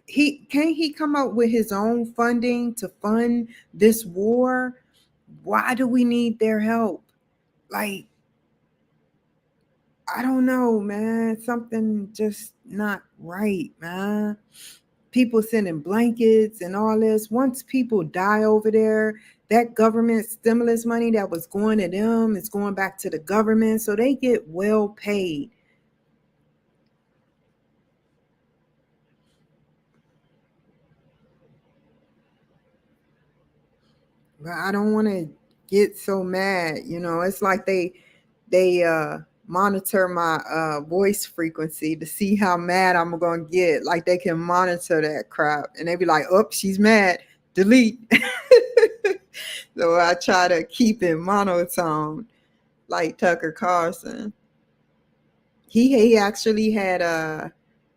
can't he come up with his own funding to fund this war? Why do we need their help? Like, I don't know, man. Something just not right, man. People sending blankets and all this. Once people die over there, that government stimulus money that was going to them is going back to the government, so they get well paid. But I don't want to get so mad, you know. It's like they monitor my voice frequency to see how mad I'm gonna get. Like they can monitor that crap, and they be like, "Oh, she's mad. Delete." So I try to keep it monotone, like Tucker Carlson. He actually had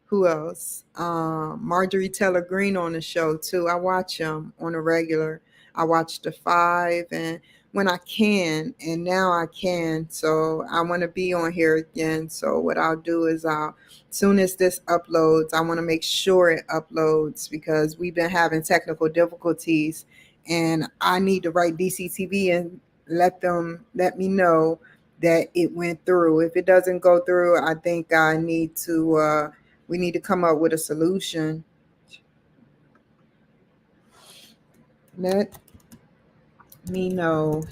who else? Marjorie Taylor Greene on the show too. I watch him on a regular. I watch The Five and when I can, and now I can. So I want to be on here again. So what I'll do is soon as this uploads, I want to make sure it uploads because we've been having technical difficulties and I need to write DCTV and let me know that it went through. If it doesn't go through, I think we need to come up with a solution. Let me know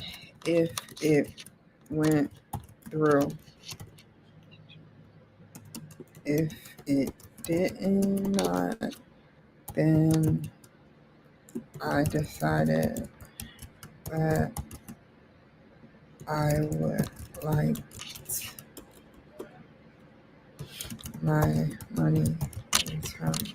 if it went through. If it did not, then I decided that I would like my money returned.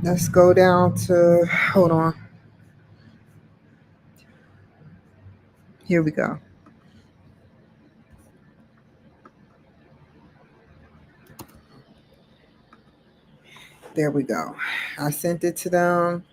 Let's go down to, hold on. Here we go. There we go. I sent it to them.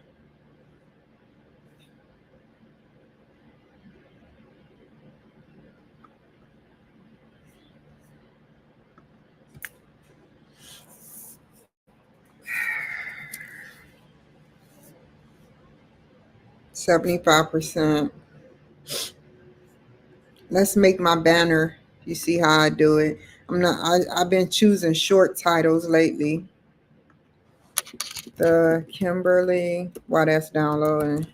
$75%. Let's make my banner. You see how I do it. I've been choosing short titles lately. The Kimberly, while that's downloading,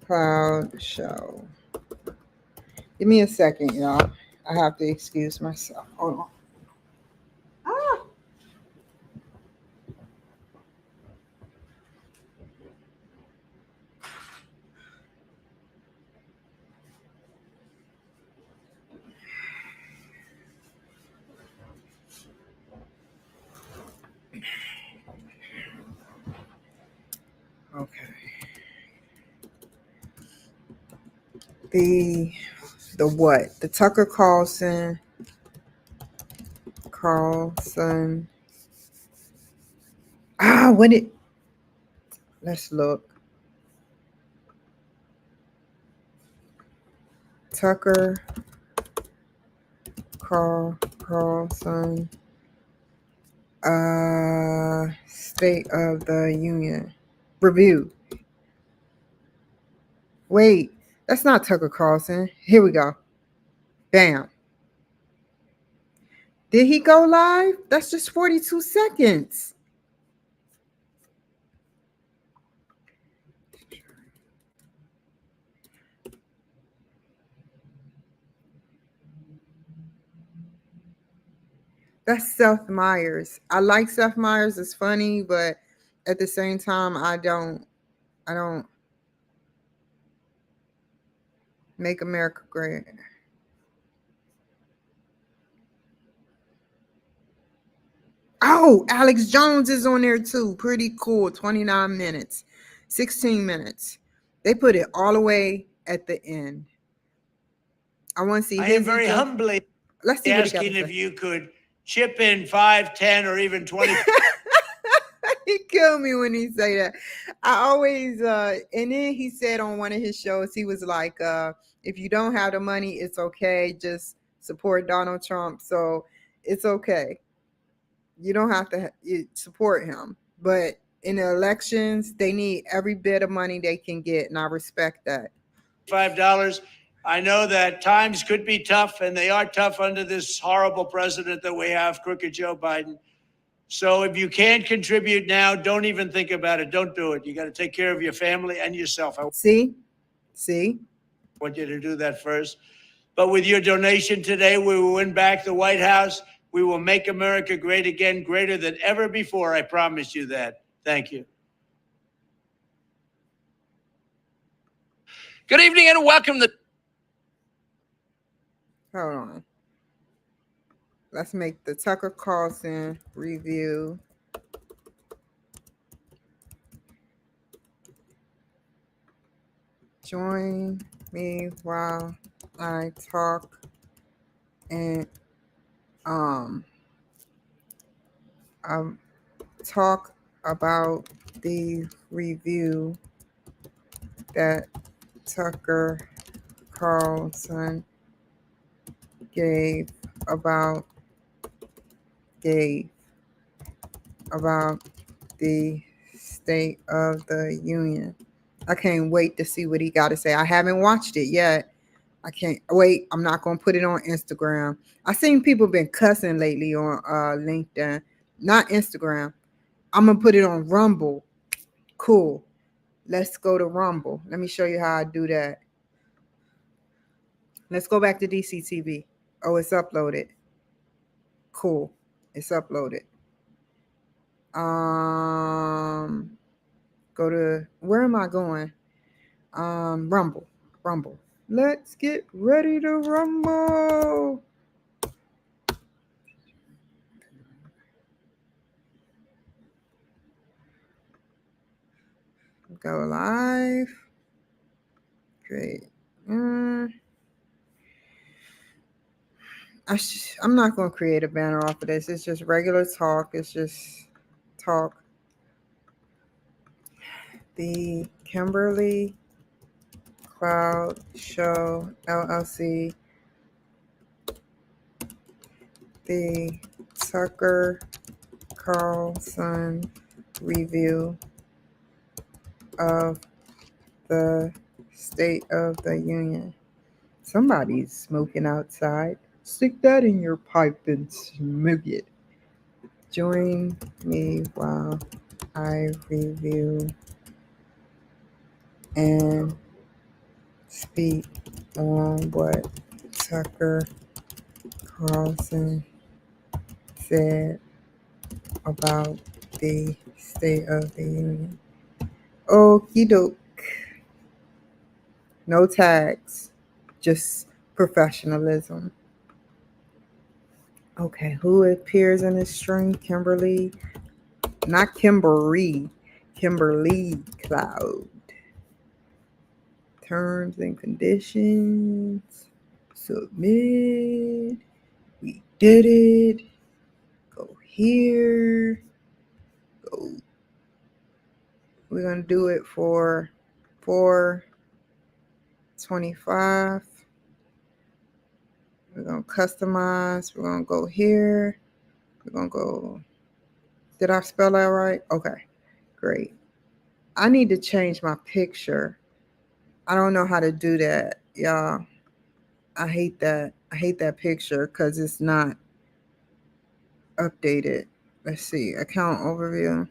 Cloud Show. Give me a second, y'all. I have to excuse myself. Hold on. Ah. Okay. The what? The Tucker Carlson. When it. Let's look. Tucker Carlson. State of the Union review. Wait, that's not Tucker Carlson. Here we go. Bam. Did he go live? That's just 42 seconds. That's Seth Meyers. I like Seth Meyers. It's funny, but at the same time, I don't make America great. Oh, Alex Jones is on there too. Pretty cool. 29 minutes, 16 minutes. They put it all the way at the end. I want to see. I am very humbly Let's see asking if you could chip in 5, 10, or even 20. He killed me when he say that. I always and then he said on one of his shows, he was like, if you don't have the money, it's okay. Just support Donald Trump. So it's okay. You don't have to support him. But in the elections, they need every bit of money they can get, and I respect that. $5. I know that times could be tough, and they are tough under this horrible president that we have, crooked Joe Biden. So if you can't contribute now, don't even think about it. Don't do it. You got to take care of your family and yourself. See? I want you to do that first. But with your donation today, we will win back the White House. We will make America great again, greater than ever before. I promise you that. Thank you. Good evening and welcome to. Hold on. Let's make the Tucker Carlson review. Join me while I talk and talk about the review that Tucker Carlson gave about the State of the Union. I can't wait to see what he got to say. I haven't watched it yet. I can't wait. I'm not going to put it on Instagram. I seen people been cussing lately on LinkedIn, not Instagram. I'm going to put it on Rumble. Cool. Let's go to Rumble. Let me show you how I do that. Let's go back to DCTV. Oh, it's uploaded. Cool. It's uploaded. Go to, where am I going? Rumble. Let's get ready to rumble. Go live. Great. I'm not going to create a banner off of this. It's just regular talk. It's just talk. The Kimberly Cloud Show, LLC. The Tucker Carlson review of the State of the Union. Somebody's smoking outside. Stick that in your pipe and smoke it. Join me while I review and speak on what Tucker Carlson said about the State of the Union. Okie doke. No tags, just professionalism. Okay, who appears in this string? Kimberly, not Kimberly, Kimberly Cloud. Terms and conditions. Submit. We did it. Go here. Go. We're going to do it for 4/25. We're going to customize. We're going to go here. We're going to go. Did I spell that right? Okay, great. I need to change my picture. I don't know how to do that, y'all. I hate that. I hate that picture because it's not updated. Let's see. Account overview.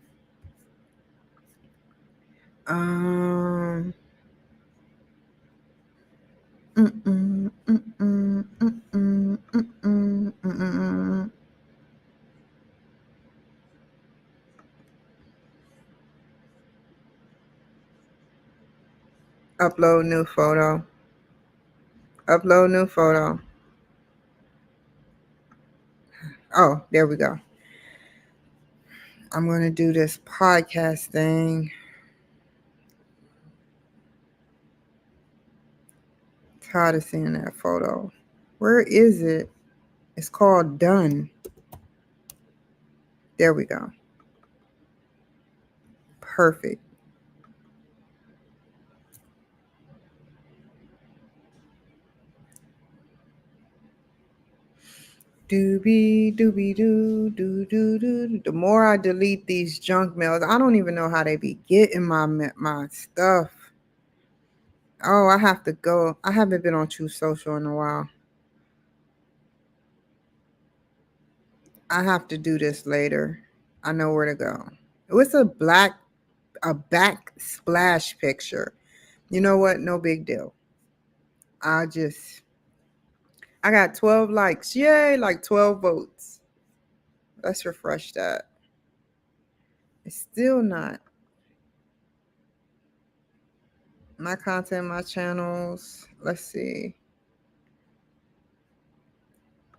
Upload new photo. Upload new photo. Oh, there we go. I'm going to do this podcast thing. Tired of seeing that photo. Where is it? It's called Done. There we go. Perfect. Doobie doobie doo doo doo doo. The more I delete these junk mails, I don't even know how they be getting my stuff. Oh, I have to go. I haven't been on True Social in a while. I have to do this later. I know where to go. It was a backsplash picture. You know what? No big deal. I got 12 likes. Yay, like 12 votes. Let's refresh that. It's still not. My content, my channels. Let's see.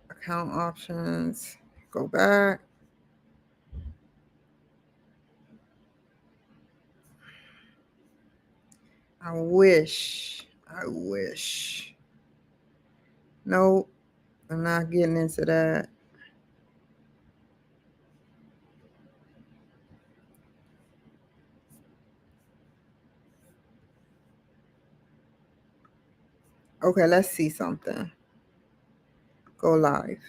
Account options. Go back. I wish. Nope. I'm not getting into that. Okay, let's see something. Go live.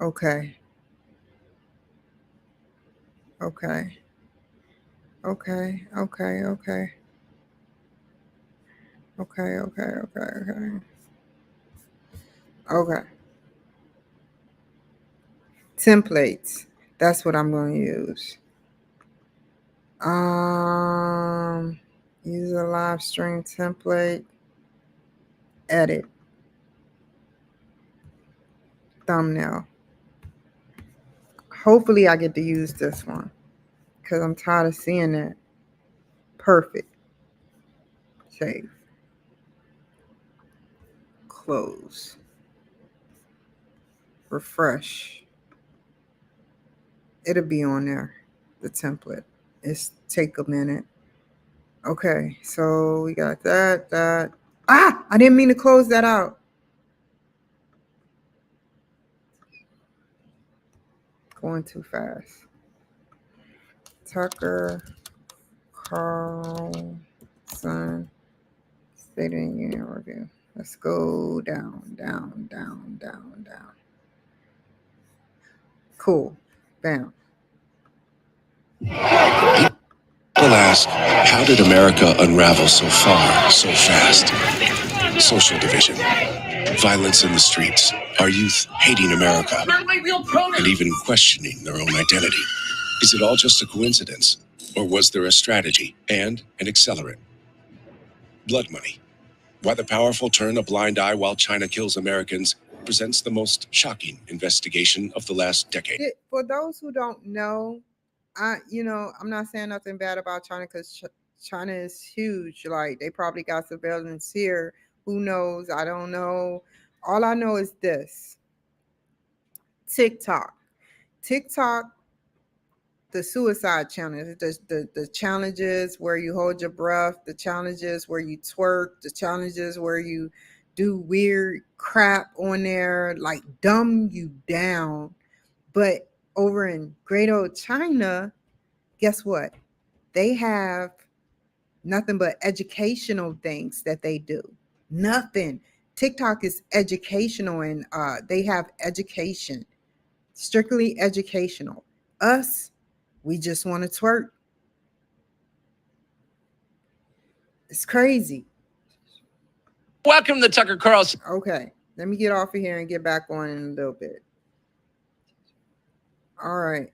Okay. Okay. Okay. Okay. Okay. Okay. Okay. Okay. Okay. Okay. Templates. That's what I'm going to use. Use a live stream template. Edit. Thumbnail. Hopefully I get to use this one because I'm tired of seeing it. Perfect. Save. Close. Refresh. It'll be on there. The template. It's take a minute. Okay, so we got that. I didn't mean to close that out. Going too fast. Tucker Carlson State of the Union review. Let's go down, down, down, down, down. Cool. Bam. People ask, how did America unravel so far, so fast? Social division, violence in the streets, our youth hating America, and even questioning their own identity. Is it all just a coincidence? Or was there a strategy and an accelerant? Blood money. Why the powerful turn a blind eye while China kills Americans presents the most shocking investigation of the last decade. For those who don't know, I'm not saying nothing bad about China because China is huge. Like, they probably got surveillance here. Who knows? I don't know. All I know is this. TikTok, the suicide challenge, the challenges where you hold your breath, the challenges where you twerk, the challenges where you do weird crap on there, like dumb you down. But over in great old China, guess what? They have nothing but educational things that they do. Nothing. TikTok is educational, and they have education, strictly educational. Us, we just want to twerk. It's crazy. Welcome to Tucker Carlson. Okay, let me get off of here and get back on in a little bit. All right.